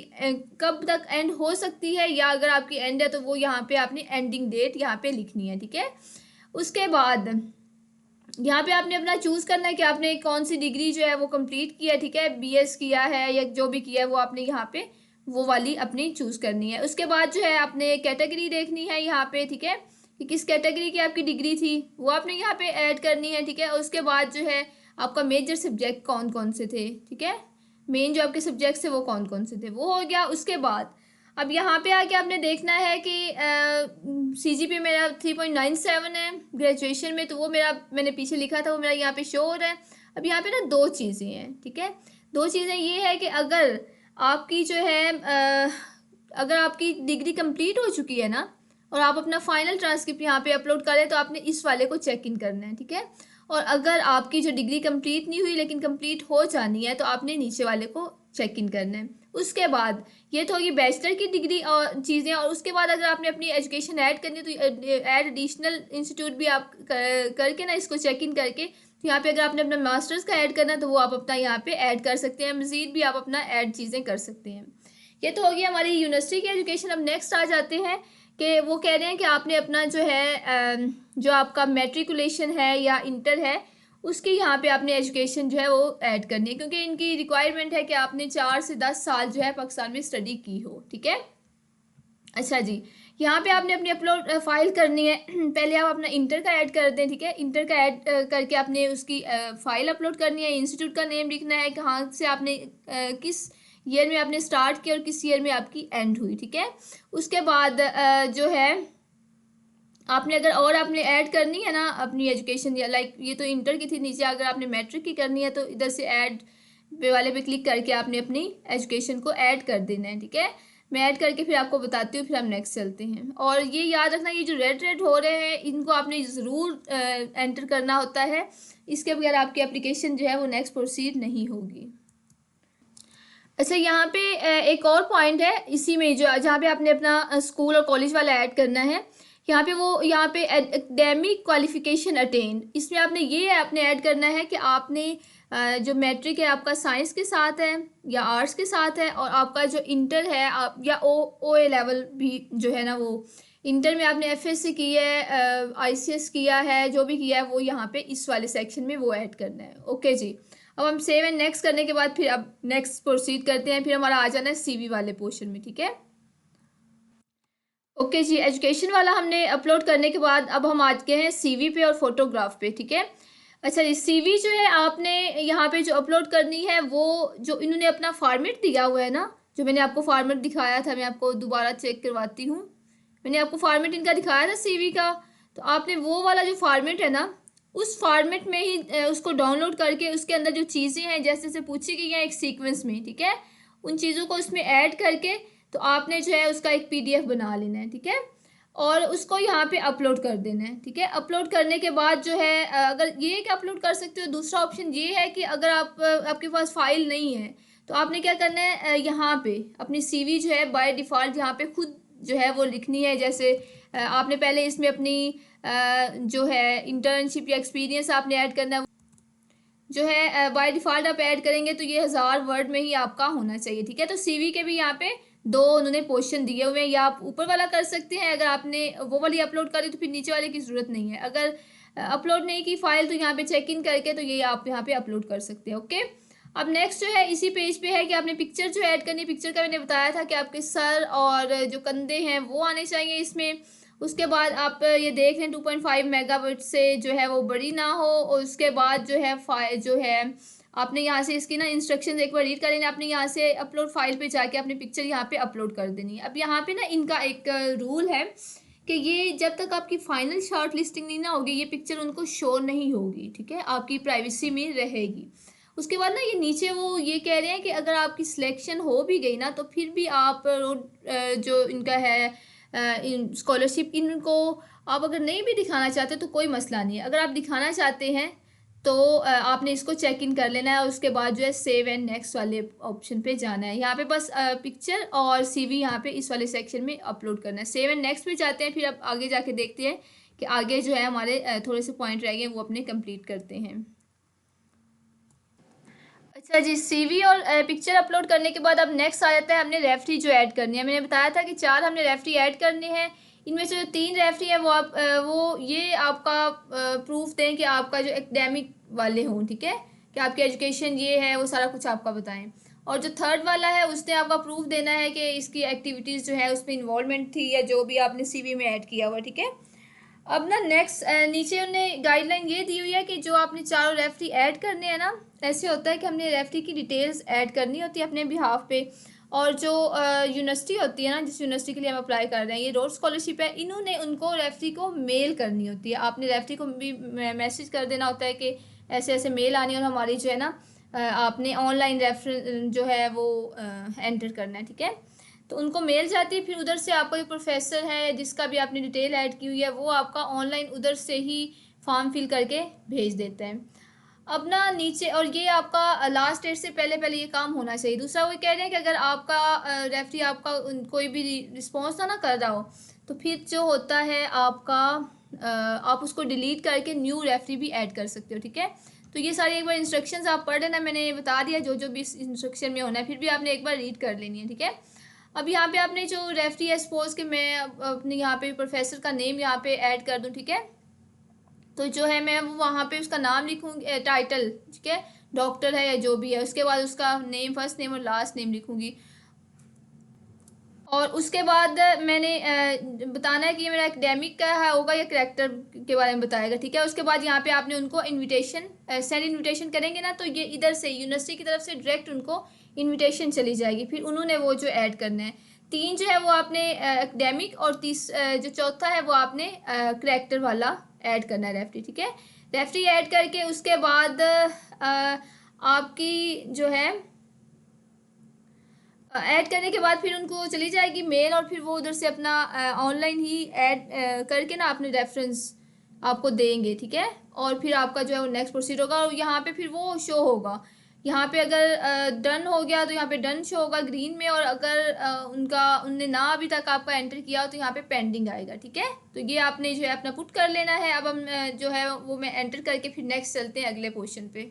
कब तक एंड हो सकती है, या अगर आपकी एंड है तो वो यहाँ पे आपने एंडिंग डेट यहाँ पे लिखनी है, ठीक है। उसके बाद यहाँ पे आपने अपना चूज़ करना है कि आपने कौन सी डिग्री जो है वो कंप्लीट किया है, ठीक है। BS किया है या जो भी किया है वो आपने यहाँ पे वो वाली अपनी चूज़ करनी है। उसके बाद जो है आपने कैटेगरी देखनी है यहाँ पे, ठीक है, कि किस कैटेगरी की आपकी डिग्री थी वो आपने यहाँ पे ऐड करनी है, ठीक है। और उसके बाद जो है आपका मेजर सब्जेक्ट कौन कौन से थे, ठीक है, मेन जो आपके सब्जेक्ट्स थे वो कौन कौन से थे, वो हो गया। उसके बाद अब यहाँ पे आके आपने देखना है कि CGP मेरा 3.97 है ग्रेजुएशन में, तो वो मेरा मैंने पीछे लिखा था वो मेरा यहाँ पे शो हो रहा है। अब यहाँ पे ना दो चीज़ें हैं, ठीक है। दो चीज़ें ये है कि अगर आपकी जो है अगर आपकी डिग्री कंप्लीट हो चुकी है ना और आप अपना फाइनल ट्रांसक्रिप्ट यहाँ पे अपलोड करें तो आपने इस वाले को चेक इन करना है, ठीक है। और अगर आपकी जो डिग्री कंप्लीट नहीं हुई लेकिन कंप्लीट हो जानी है तो आपने नीचे वाले को चेक इन करना है। उसके बाद ये तो होगी बैचलर की डिग्री और चीज़ें, और उसके बाद अगर आपने अपनी एजुकेशन ऐड करनी है तो ऐड एडिशनल इंस्टीट्यूट भी आप करके ना इसको चेक इन करके तो यहाँ पे अगर आपने अपना मास्टर्स का ऐड करना है तो वो आप अपना यहाँ पे ऐड कर सकते हैं। मज़ीद भी आप अपना ऐड चीज़ें कर सकते हैं। ये तो होगी हमारी यूनिवर्सिटी की एजुकेशन। अब नेक्स्ट आ जाते हैं कि वो कह रहे हैं कि आपने अपना जो है जो आपका मैट्रिकुलेशन है या इंटर है उसकी यहाँ पे आपने एजुकेशन जो है वो ऐड करनी है, क्योंकि इनकी रिक्वायरमेंट है कि आपने 4 से 10 साल जो है पाकिस्तान में स्टडी की हो, ठीक है। अच्छा जी, यहाँ पे आपने अपनी अपलोड फाइल करनी है। पहले आप अपना इंटर का ऐड कर दें, ठीक है। इंटर का ऐड करके आपने उसकी फाइल अपलोड करनी है। इंस्टीट्यूट का नेम लिखना है, कहाँ से आपने किस ईयर में आपने स्टार्ट किया और किस ईयर में आपकी एंड हुई, ठीक है। उसके बाद जो है आपने अगर और आपने ऐड करनी है ना अपनी एजुकेशन, या लाइक ये तो इंटर की थी, नीचे अगर आपने मैट्रिक की करनी है तो इधर से ऐड पे वाले पे क्लिक करके आपने अपनी एजुकेशन को ऐड कर देना है, ठीक है। मैं ऐड करके फिर आपको बताती हूँ, फिर हम नेक्स्ट चलते हैं। और ये याद रखना, ये जो रेड रेड हो रहे हैं इनको आपने ज़रूर एंटर करना होता है, इसके बगैर आपकी एप्लीकेशन जो है वो नेक्स्ट प्रोसीड नहीं होगी। अच्छा, यहाँ पे एक और पॉइंट है इसी में, जो जहाँ पे आपने अपना स्कूल और कॉलेज वाला ऐड करना है। यहाँ पे एकेडमिक क्वालिफिकेशन अटेंड, इसमें आपने ऐड करना है कि आपने जो मैट्रिक है आपका साइंस के साथ है या आर्ट्स के साथ है, और आपका जो इंटर है आप या ओ ए लेवल भी जो है ना, वो इंटर में आपने एफएससी की है, आईसीएस किया है, जो भी किया है वो यहाँ पे इस वाले सेक्शन में वो ऐड करना है। ओके जी, अब हम सेव एंड नेक्स्ट करने के बाद फिर अब नेक्स्ट प्रोसीड करते हैं, फिर हमारा आ जाना है सीवी वाले पोर्शन में, ठीक है। ओके जी, एजुकेशन वाला हमने अपलोड करने के बाद अब हम आ गए हैं सीवी पे और फोटोग्राफ पे, ठीक है। अच्छा जी, सीवी जो है आपने यहाँ पे जो अपलोड करनी है, वो जो इन्होंने अपना फॉर्मेट दिया हुआ है ना, जो मैंने आपको फॉर्मेट दिखाया था, मैं आपको दोबारा चेक करवाती हूँ। मैंने आपको फॉर्मेट इनका दिखाया था सीवी का, तो आपने वो वाला जो फॉर्मेट है ना, उस फॉर्मेट में ही उसको डाउनलोड करके उसके अंदर जो चीज़ें हैं जैसे जैसे पूछी गई हैं एक सीक्वेंस में, ठीक है, उन चीज़ों को उसमें ऐड करके तो आपने जो है उसका एक पीडीएफ बना लेना है, ठीक है, और उसको यहाँ पे अपलोड कर देना है, ठीक है। अपलोड करने के बाद जो है अगर ये कि अपलोड कर सकते हो, दूसरा ऑप्शन ये है कि अगर आपके पास फाइल नहीं है तो आपने क्या करना है, यहाँ पे अपनी सीवी जो है बाय डिफ़ॉल्ट यहाँ पे खुद जो है वो लिखनी है। जैसे आपने पहले इसमें अपनी जो है इंटर्नशिप या एक्सपीरियंस आपने ऐड करना है, जो है बाय डिफ़ॉल्ट आप ऐड करेंगे तो ये 1000 वर्ड में ही आपका होना चाहिए, ठीक है। तो सीवी के भी यहाँ पे दो उन्होंने पोर्शन दिए हुए हैं, या आप ऊपर वाला कर सकते हैं, अगर आपने वो वाली अपलोड करी तो फिर नीचे वाले की ज़रूरत नहीं है। अगर अपलोड नहीं की फाइल तो यहाँ पे चेक इन करके तो ये आप यहाँ पे अपलोड कर सकते हैं। ओके, अब नेक्स्ट जो है इसी पेज पे है कि आपने पिक्चर जो ऐड करनी है। पिक्चर का मैंने बताया था कि आपके सर और जो कंधे हैं वो आने चाहिए इसमें। उसके बाद आप ये देख लें 2.5 मेगाबाइट से जो है वो बड़ी ना हो, और उसके बाद जो है फाइल जो है आपने यहाँ से इसकी ना इंस्ट्रक्शंस एक बार रीड कर लेंगे। आपने यहाँ से अपलोड फाइल पे जाके अपनी पिक्चर यहाँ पे अपलोड कर देनी है। अब यहाँ पे ना इनका एक रूल है कि ये जब तक आपकी फाइनल शॉर्ट लिस्टिंग नहीं ना होगी ये पिक्चर उनको शो नहीं होगी, ठीक है, आपकी प्राइवेसी में रहेगी। उसके बाद ना ये नीचे वो ये कह रहे हैं कि अगर आपकी सिलेक्शन हो भी गई ना तो फिर भी आप जो इनका है स्कॉलरशिप, इनको आप अगर नहीं भी दिखाना चाहते तो कोई मसला नहीं है। अगर आप दिखाना चाहते हैं तो आपने इसको चेक इन कर लेना है, और उसके बाद जो है सेव एंड नेक्स्ट वाले ऑप्शन पे जाना है। यहाँ पे बस पिक्चर और सीवी यहाँ पे इस वाले सेक्शन में अपलोड करना है। सेव एंड नेक्स्ट पे जाते हैं, फिर अब आगे जाके देखते हैं कि आगे जो है हमारे थोड़े से पॉइंट रह गए वो अपने कंप्लीट करते हैं। अच्छा जी, सीवी और पिक्चर अपलोड करने के बाद अब नेक्स्ट आ जाता है हमने रेफरी जो ऐड करनी है। मैंने बताया था कि 4 हमने रेफरी ऐड करने हैं। इनमें से जो 3 रेफरी है वो वो ये आपका प्रूफ दें कि आपका जो एकेडमिक वाले हों, ठीक है, कि आपकी एजुकेशन ये है वो सारा कुछ आपका बताएं। और जो थर्ड वाला है उसने आपका प्रूफ देना है कि इसकी एक्टिविटीज़ जो है उसमें इन्वॉल्वमेंट थी या जो भी आपने सीवी में ऐड किया हुआ, ठीक है। अब ना नेक्स्ट नीचे उन्हें गाइडलाइन ये दी हुई है कि जो आपने चारों रेफरी ऐड करने हैं ना, ऐसे होता है कि हमने रेफरी की डिटेल्स ऐड करनी होती है अपने बिहाफ पे। और जो यूनिवर्सिटी होती है ना, जिस यूनिवर्सिटी के लिए हम अप्लाई कर रहे हैं, ये रोड स्कॉलरशिप है, इन्होंने उनको रेफरी को मेल करनी होती है। आपने रेफरी को भी मैसेज कर देना होता है कि ऐसे ऐसे मेल आनी है, और हमारी जो है ना आपने ऑनलाइन रेफर जो है वो एंटर करना है, ठीक है। तो उनको मेल जाती है, फिर उधर से आपका जो प्रोफेसर है जिसका भी आपने डिटेल ऐड की हुई है वो आपका ऑनलाइन उधर से ही फॉर्म फिल करके भेज देते हैं। अब ना नीचे, और ये आपका लास्ट डेट से पहले पहले ये काम होना चाहिए। दूसरा वो कह रहे हैं कि अगर आपका रेफरी आपका कोई भी रिस्पॉन्स ना कर रहा हो तो फिर जो होता है आपका आप उसको डिलीट करके न्यू रेफरी भी ऐड कर सकते हो, ठीक है। तो ये सारी एक बार इंस्ट्रक्शंस आप पढ़ लेना, मैंने बता दिया जो जो भी इस इंस्ट्रक्शन में होना है, फिर भी आपने एक बार रीड कर लेनी है, ठीक है। अब यहाँ पे आपने जो रेफरी है, सपोज कि मैं अपने यहाँ पे प्रोफेसर का नेम यहाँ पे ऐड कर दूँ, ठीक है। तो जो है मैं वहाँ पे उसका नाम लिखूँगी, टाइटल, ठीक है, डॉक्टर है या जो भी है, उसके बाद उसका नेम, फर्स्ट नेम और लास्ट नेम लिखूँगी। और उसके बाद मैंने बताना है कि ये मेरा एकेडमिक का है होगा या करैक्टर के बारे में बताएगा, ठीक है। उसके बाद यहाँ पे आपने उनको इनविटेशन सेंड इनविटेशन करेंगे ना, तो ये इधर से यूनिवर्सिटी की तरफ से डायरेक्ट उनको इनविटेशन चली जाएगी, फिर उन्होंने वो जो ऐड करना है। 3 जो है वो आपने एकेडमिक, और जो चौथा है वो आपने करैक्टर वाला ऐड करना है, रेफरी, ठीक है। रेफरी ऐड करके उसके बाद आपकी जो है ऐड करने के बाद फिर उनको चली जाएगी मेल, और फिर वो उधर से अपना ऑनलाइन ही ऐड करके ना अपने रेफरेंस आपको देंगे, ठीक है। और फिर आपका जो है वो नेक्स्ट प्रोसीड होगा, और यहाँ पे फिर वो शो होगा। यहाँ पे अगर डन हो गया तो यहाँ पे डन शो होगा ग्रीन में, और अगर उनने ना अभी तक आपका एंटर किया हो तो यहाँ पे पेंडिंग आएगा, ठीक है। तो ये आपने जो है अपना पुट कर लेना है। अब हम जो है वो मैं एंटर करके फिर नेक्स्ट चलते हैं अगले क्वेश्चन पे।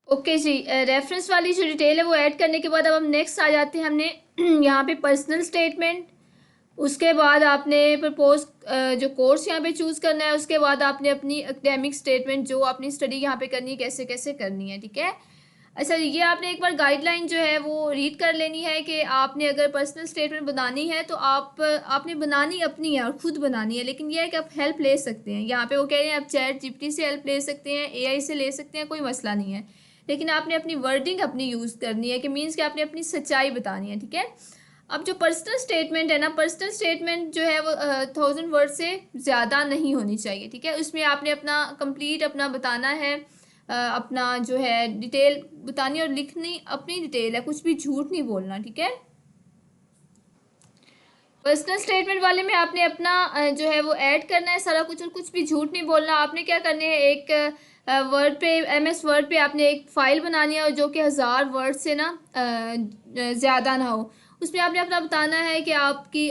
ओके जी, रेफरेंस वाली जो डिटेल है वो ऐड करने के बाद अब हम नेक्स्ट आ जाते हैं। हमने यहाँ पे पर्सनल स्टेटमेंट, उसके बाद आपने प्रपोज जो कोर्स यहाँ पे चूज़ करना है, उसके बाद आपने अपनी एकेडमिक स्टेटमेंट जो अपनी स्टडी यहाँ पे करनी है कैसे कैसे करनी है, ठीक है। अच्छा, ये आपने एक बार गाइडलाइन जो है वो रीड कर लेनी है कि आपने अगर पर्सनल स्टेटमेंट बनानी है तो आपने बनानी अपनी है और ख़ुद बनानी है, लेकिन यह है कि आप हेल्प ले सकते हैं। यहाँ पे वो कह रहे हैं आप चैट जीपीटी से हेल्प ले सकते हैं, एआई से ले सकते हैं, कोई मसला नहीं है, लेकिन आपने अपनी वर्डिंग अपनी यूज़ करनी है, कि मीन्स कि आपने अपनी सच्चाई बतानी है, ठीक है। अब जो पर्सनल स्टेटमेंट है ना, पर्सनल स्टेटमेंट जो है वो 1000 वर्ड से ज़्यादा नहीं होनी चाहिए, ठीक है। उसमें आपने अपना कंप्लीट अपना बताना है, अपना जो है डिटेल बतानी और लिखनी अपनी डिटेल है, कुछ भी झूठ नहीं बोलना, ठीक है। पर्सनल स्टेटमेंट वाले में आपने अपना जो है वो ऐड करना है सारा कुछ, और कुछ भी झूठ नहीं बोलना। आपने क्या करने हैं, एक वर्ड पे MS वर्ड पे आपने एक फ़ाइल बनानी है, और जो कि 1000 वर्ड से ना ज़्यादा ना हो। उसमें आपने अपना बताना है कि आपकी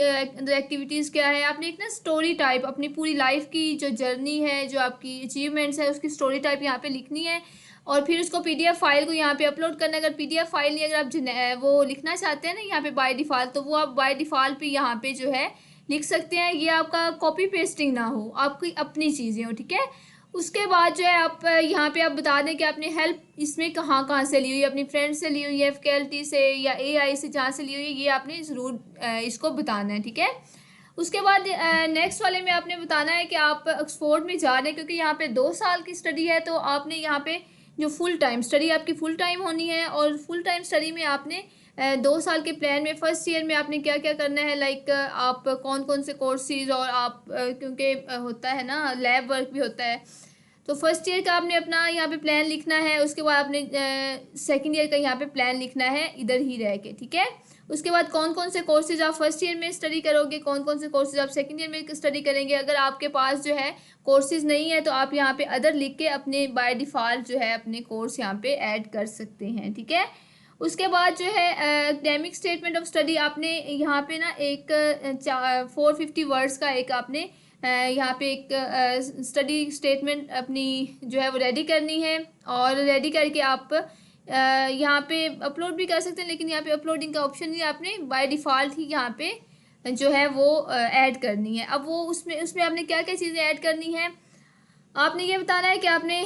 एक्टिविटीज़ क्या है। आपने एक ना स्टोरी टाइप अपनी पूरी लाइफ की जो जर्नी है, जो आपकी अचीवमेंट्स है, उसकी स्टोरी टाइप यहाँ पे लिखनी है, और फिर उसको PDF फाइल को यहाँ पे अपलोड करना है। अगर PDF फाइल नहीं, अगर आप वो लिखना चाहते हैं ना यहाँ पे बाय डिफ़ॉल्ट, तो वो आप बाय डिफ़ॉल्ट पे यहाँ पे जो है लिख सकते हैं। ये आपका कॉपी पेस्टिंग ना हो, आपकी अपनी चीज़ें हो, ठीक है। उसके बाद जो है आप यहाँ पे आप बता दें कि आपने हेल्प इसमें कहाँ कहाँ से ली हुई है, अपनी फ्रेंड से ली हुई है, FKLT से या AI से, जहाँ से ली हुई है, ये आपने ज़रूर इसको बताना है, ठीक है। उसके बाद नेक्स्ट वाले में आपने बताना है कि आप ऑक्सफोर्ड में जा रहे हैं, क्योंकि यहाँ पे 2 साल की स्टडी है, तो आपने यहाँ पे जो फुल टाइम स्टडी आपकी फुल टाइम होनी है, और फुल टाइम स्टडी में आपने 2 साल के प्लान में फर्स्ट ईयर में आपने क्या क्या करना है, लाइक आप कौन कौन से कोर्सेज, और आप क्योंकि होता है ना लैब वर्क भी होता है, तो फर्स्ट ईयर का आपने अपना यहाँ पे प्लान लिखना है। उसके बाद आपने सेकंड ईयर का यहाँ पे प्लान लिखना है इधर ही रह के, ठीक है। उसके बाद कौन कौन से कोर्सेज आप फर्स्ट ईयर में स्टडी करोगे, कौन कौन से कोर्सेज आप सेकंड ईयर में स्टडी करेंगे। अगर आपके पास जो है कोर्सेज नहीं है तो आप यहाँ पे अदर लिख के अपने बाय डिफ़ॉल्ट जो है अपने कोर्स यहाँ पे ऐड कर सकते हैं, ठीक है। उसके बाद जो है एकेडमिक स्टेटमेंट ऑफ स्टडी, आपने यहाँ पे ना एक 450 वर्ड्स का एक आपने यहाँ पे एक स्टडी स्टेटमेंट अपनी जो है वो रेडी करनी है, और रेडी करके आप यहाँ पे अपलोड भी कर सकते हैं, लेकिन यहाँ पे अपलोडिंग का ऑप्शन नहीं, आपने बाय डिफ़ॉल्ट ही यहाँ पे जो है वो ऐड करनी है। अब वो उसमें आपने क्या क्या चीज़ें ऐड करनी है, आपने ये बताना है कि आपने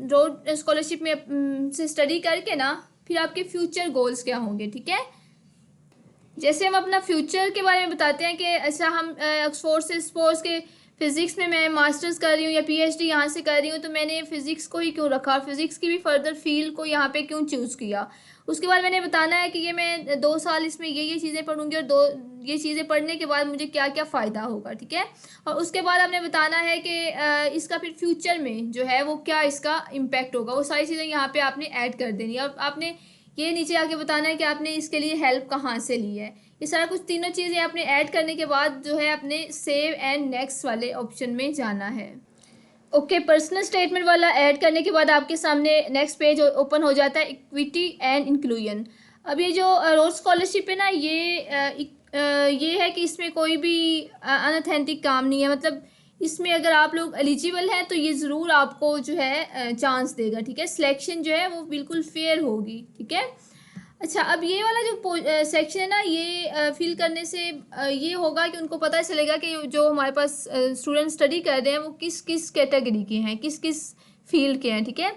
रोड स्कॉलरशिप में से स्टडी करके ना फिर आपके फ्यूचर गोल्स क्या होंगे, ठीक है। जैसे हम अपना फ्यूचर के बारे में बताते हैं कि अच्छा हम ऑक्सफोर्ड से स्पोर्ट्स के फ़िज़िक्स में मैं मास्टर्स कर रही हूँ या PhD यहाँ से कर रही हूँ, तो मैंने फ़िज़िक्स को ही क्यों रखा, फ़िज़िक्स की भी फर्दर फील्ड को यहाँ पे क्यों चूज़ किया। उसके बाद मैंने बताना है कि ये मैं 2 साल इसमें ये चीज़ें पढ़ूँगी, और ये चीज़ें पढ़ने के बाद मुझे क्या क्या फ़ायदा होगा, ठीक है। और उसके बाद आपने बताना है कि इसका फिर फ्यूचर में जो है वो क्या इसका इम्पैक्ट होगा, वो सारी चीज़ें यहाँ पर आपने ऐड कर देनी है। और आपने ये नीचे आके बताना है कि आपने इसके लिए हेल्प कहाँ से ली है। ये सारा कुछ तीनों चीज़ें आपने ऐड करने के बाद जो है अपने सेव एंड नेक्स्ट वाले ऑप्शन में जाना है। ओके, पर्सनल स्टेटमेंट वाला ऐड करने के बाद आपके सामने नेक्स्ट पेज ओपन हो जाता है, इक्विटी एंड इंक्लूजन। अब ये जो रोड स्कॉलरशिप है ना, ये है कि इसमें कोई भी अनऑथेंटिक काम नहीं है, मतलब इसमें अगर आप लोग एलिजिबल हैं तो ये ज़रूर आपको जो है चांस देगा, ठीक है। सिलेक्शन जो है वो बिल्कुल फेयर होगी, ठीक है। अच्छा, अब ये वाला जो सेक्शन है ना, ये फिल करने से ये होगा कि उनको पता चलेगा कि जो हमारे पास स्टूडेंट स्टडी कर रहे हैं वो किस किस कैटेगरी के हैं, किस किस फील्ड के हैं, ठीक है।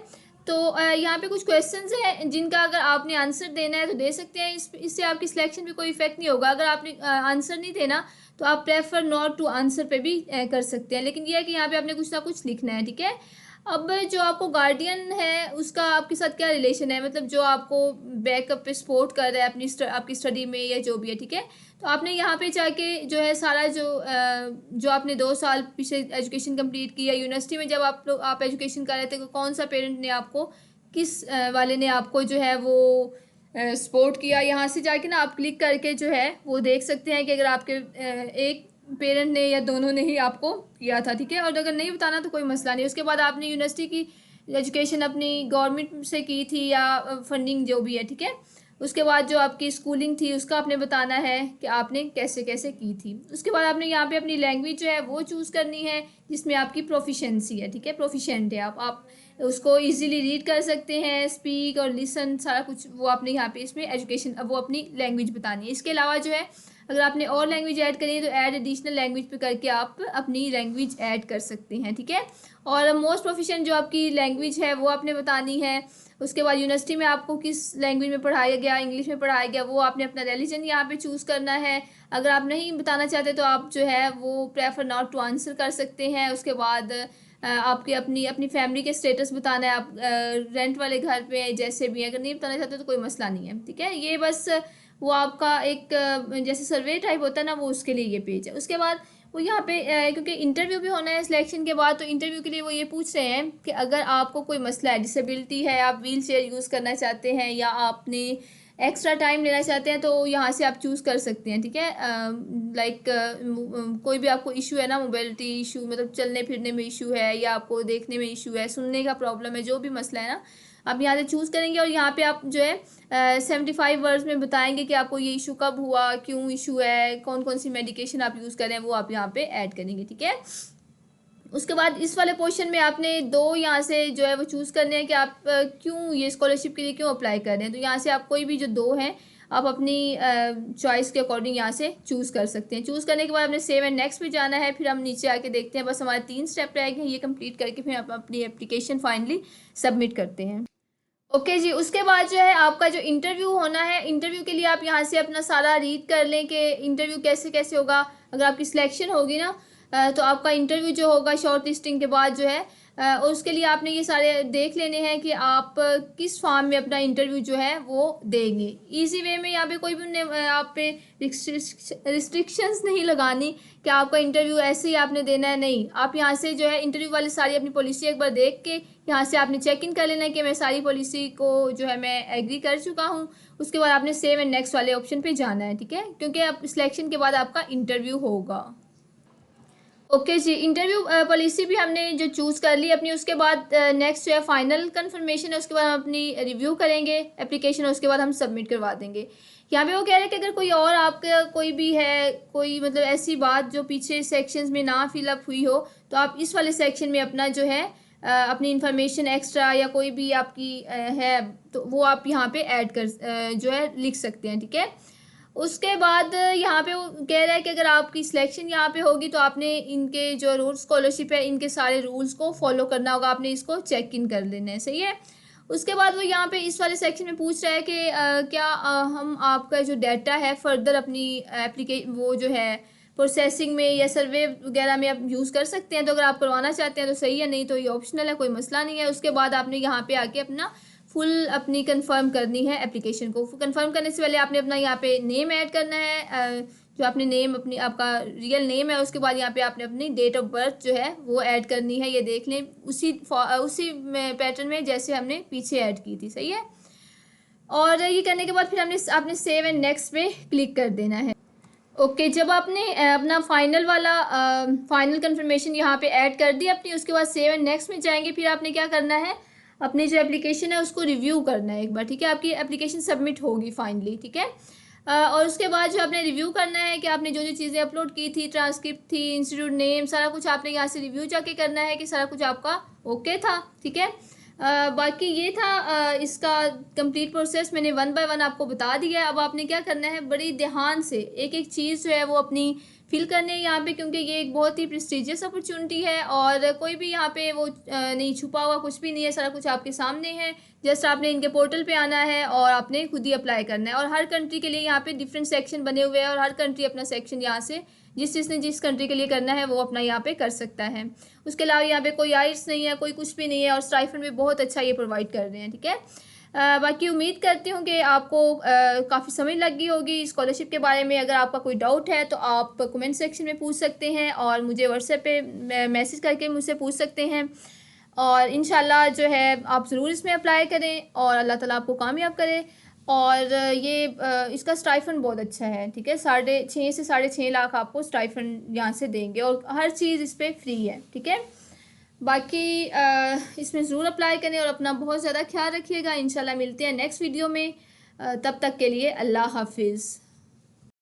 तो यहाँ पे कुछ क्वेश्चंस हैं जिनका अगर आपने आंसर देना है तो दे सकते हैं, इससे आपकी सिलेक्शन पे कोई इफेक्ट नहीं होगा। अगर आपने आंसर नहीं देना तो आप प्रेफर नॉट टू आंसर पे भी कर सकते हैं, लेकिन यह है कि यहाँ पे आपने कुछ ना कुछ लिखना है, ठीक है। अब जो आपको गार्डियन है उसका आपके साथ क्या रिलेशन है, मतलब जो आपको बैकअप पे सपोर्ट कर रहा है आपकी स्टडी में या जो भी है, ठीक है। तो आपने यहाँ पे जाके जो है सारा जो आपने 2 साल पीछे एजुकेशन कंप्लीट की या यूनिवर्सिटी में जब आप एजुकेशन कर रहे थे, तो कौन सा पेरेंट ने आपको किस वाले ने आपको जो है वो सपोर्ट किया, यहाँ से जाके ना आप क्लिक करके जो है वो देख सकते हैं कि अगर आपके एक पेरेंट ने या दोनों ने ही आपको किया था, ठीक है। और अगर नहीं बताना तो कोई मसला नहीं। उसके बाद आपने यूनिवर्सिटी की एजुकेशन अपनी गवर्नमेंट से की थी या फंडिंग जो भी है, ठीक है। उसके बाद जो आपकी स्कूलिंग थी उसका आपने बताना है कि आपने कैसे कैसे की थी। उसके बाद आपने यहाँ पे अपनी लैंग्वेज जो है वो चूज़ करनी है जिसमें आपकी प्रोफिशेंसी है, ठीक है, प्रोफिशेंट है आप उसको इजीली रीड कर सकते हैं, स्पीक और लिसन सारा कुछ वो आपने यहाँ पे इसमें एजुकेशन अब वो अपनी लैंग्वेज बतानी है। इसके अलावा जो है अगर आपने और लैंग्वेज ऐड करनी है तो ऐड एडिशनल लैंग्वेज पे करके आप अपनी लैंग्वेज ऐड कर सकते हैं, ठीक है। और मोस्ट प्रोफिशिएंट जो आपकी लैंग्वेज है वो आपने बतानी है। उसके बाद यूनिवर्सिटी में आपको किस लैंग्वेज में पढ़ाया गया, इंग्लिश में पढ़ाया गया, वो आपने अपना रिलीजन यहाँ पे चूज़ करना है। अगर आप नहीं बताना चाहते तो आप जो है वो प्रेफर नॉट टू आंसर कर सकते हैं। उसके बाद आपके अपनी अपनी फैमिली के स्टेटस बताना है, आप रेंट वाले घर पे जैसे भी, अगर नहीं बताना चाहते तो कोई मसला नहीं है, ठीक है। ये बस वो आपका एक जैसे सर्वे टाइप होता है ना, वो उसके लिए ये पेज है। उसके बाद वो यहाँ पे क्योंकि इंटरव्यू भी होना है सिलेक्शन के बाद, तो इंटरव्यू के लिए वो ये पूछ रहे हैं कि अगर आपको कोई मसला है, डिसेबिलिटी है, आप व्हील चेयर यूज़ करना चाहते हैं या आपने एक्स्ट्रा टाइम लेना चाहते हैं, तो यहाँ से आप चूज़ कर सकते हैं, ठीक है। लाइक कोई भी आपको इशू है ना, मोबिलिटी इशू, मतलब चलने फिरने में इशू है या आपको देखने में इशू है, सुनने का प्रॉब्लम है, जो भी मसला है ना, आप यहाँ से चूज़ करेंगे। और यहाँ पे आप जो है 75 वर्ड्स में बताएंगे कि आपको ये इशू कब हुआ, क्यों इशू है, कौन कौन सी मेडिकेशन आप यूज़ करें, वो आप यहाँ पे ऐड करेंगे, ठीक है। उसके बाद इस वाले पोर्शन में आपने 2 यहाँ से जो है वो चूज़ करने हैं कि आप क्यों ये स्कॉलरशिप के लिए क्यों अप्लाई कर रहे हैं। तो यहाँ से आप कोई भी जो 2 हैं आप अपनी चॉइस के अकॉर्डिंग यहाँ से चूज़ कर सकते हैं। चूज़ करने के बाद आपने सेव एंड नेक्स्ट पे जाना है। फिर हम नीचे आके देखते हैं, बस हमारे 3 स्टेप रह गए हैं, ये कंप्लीट करके फिर आप अपनी एप्लीकेशन फाइनली सबमिट करते हैं। ओके जी, उसके बाद जो है आपका जो इंटरव्यू होना है, इंटरव्यू के लिए आप यहाँ से अपना सारा रीड कर लें कि इंटरव्यू कैसे कैसे होगा। अगर आपकी सिलेक्शन होगी ना तो आपका इंटरव्यू जो होगा शॉर्ट लिस्टिंग के बाद जो है और उसके लिए आपने ये सारे देख लेने हैं कि आप किस फॉर्म में अपना इंटरव्यू जो है वो देंगे। इजी वे में यहाँ पे कोई भी आप पे रिस्ट्रिक्शंस नहीं लगानी कि आपका इंटरव्यू ऐसे ही आपने देना है, नहीं। आप यहाँ से जो है इंटरव्यू वाली सारी अपनी पॉलिसी एक बार देख के यहाँ से आपने चेक इन कर लेना है कि मैं सारी पॉलिसी को जो है मैं एग्री कर चुका हूँ। उसके बाद आपने सेव एंड नेक्स्ट वाले ऑप्शन पे जाना है, ठीक है, क्योंकि अब सिलेक्शन के बाद आपका इंटरव्यू होगा। ओके जी, इंटरव्यू पॉलिसी भी हमने जो चूज़ कर ली अपनी। उसके बाद नेक्स्ट जो है फाइनल कंफर्मेशन है, उसके बाद हम अपनी रिव्यू करेंगे एप्लीकेशन, उसके बाद हम सबमिट करवा देंगे। यहाँ पे वो कह रहे हैं कि अगर कोई और आपका कोई भी है, कोई मतलब ऐसी बात जो पीछे सेक्शंस में ना फिलअप हुई हो, तो आप इस वाले सेक्शन में अपना जो है अपनी इंफॉर्मेशन एक्स्ट्रा या कोई भी आपकी है तो वो आप यहाँ पे ऐड कर जो है लिख सकते हैं, ठीक है। उसके बाद यहाँ पे वो कह रहा है कि अगर आपकी सिलेक्शन यहाँ पे होगी तो आपने इनके जो रूल्स स्कॉलरशिप है इनके सारे रूल्स को फॉलो करना होगा, आपने इसको चेक इन कर लेना है, सही है। उसके बाद वो यहाँ पे इस वाले सेक्शन में पूछ रहा है कि क्या हम आपका जो डाटा है फर्दर अपनी वो जो है प्रोसेसिंग में या सर्वे वगैरह में आप यूज़ कर सकते हैं। तो अगर आप करवाना चाहते हैं तो सही है, नहीं तो ये ऑप्शनल है, कोई मसला नहीं है। उसके बाद आपने यहाँ पे आके अपना फुल अपनी कंफर्म करनी है एप्लीकेशन को। कंफर्म करने से पहले आपने अपना यहाँ पे नेम ऐड करना है, जो आपने नेम अपनी आपका रियल नेम है। उसके बाद यहाँ पे आपने अपनी डेट ऑफ बर्थ जो है वो ऐड करनी है, ये देख लें उसी पैटर्न में जैसे हमने पीछे ऐड की थी, सही है। और ये करने के बाद फिर आपने सेव एंड नेक्स्ट पे क्लिक कर देना है। ओके, जब आपने अपना फाइनल कंफर्मेशन यहाँ पे ऐड कर दी अपनी, उसके बाद सेव एंड नेक्स्ट में जाएंगे। फिर आपने क्या करना है, अपनी जो एप्लीकेशन है उसको रिव्यू करना है एक बार, ठीक है। आपकी एप्लीकेशन सबमिट होगी फाइनली, ठीक है। और उसके बाद जो आपने रिव्यू करना है कि आपने जो जो चीज़ें अपलोड की थी, ट्रांसक्रिप्ट थी, इंस्टीट्यूट नेम, सारा कुछ आपने यहाँ से रिव्यू जाके करना है कि सारा कुछ आपका ओके था, ठीक है। बाकी ये था इसका कंप्लीट प्रोसेस मैंने 1 बाय 1 आपको बता दिया है। अब आपने क्या करना है, बड़ी ध्यान से एक एक चीज़ जो है वो अपनी फिल करनी है यहाँ पे, क्योंकि ये एक बहुत ही प्रेस्टिजियस अपॉर्चुनिटी है और कोई भी यहाँ पे वो नहीं छुपा हुआ कुछ भी नहीं है, सारा कुछ आपके सामने है। जस्ट आपने इनके पोर्टल पे आना है और आपने खुद ही अप्लाई करना है। और हर कंट्री के लिए यहाँ पे डिफरेंट सेक्शन बने हुए हैं और हर कंट्री अपना सेक्शन यहाँ से जिसने जिस कंट्री के लिए करना है वो अपना यहाँ पे कर सकता है। उसके अलावा यहाँ पे कोई आइट्स नहीं है, कोई कुछ भी नहीं है और स्टाइफंड भी बहुत अच्छा ये प्रोवाइड कर रहे हैं। ठीक है, बाकी उम्मीद करती हूँ कि आपको काफ़ी समझ लग गई होगी स्कॉलरशिप के बारे में। अगर आपका कोई डाउट है तो आप कमेंट सेक्शन में पूछ सकते हैं और मुझे व्हाट्सएप पे मैसेज करके मुझसे पूछ सकते हैं। और इंशाल्लाह जो है आप ज़रूर इसमें अप्लाई करें और अल्लाह ताला आपको कामयाब करे। और ये इसका स्टाइफंड बहुत अच्छा है। ठीक है, 6.5 से 6.5 लाख आपको स्टाइफंड यहाँ से देंगे और हर चीज़ इस पर फ्री है। ठीक है, बाकी इसमें ज़रूर अप्लाई करें और अपना बहुत ज़्यादा ख्याल रखिएगा। इंशाल्लाह मिलते हैं नेक्स्ट वीडियो में। तब तक के लिए अल्लाह हाफिज़।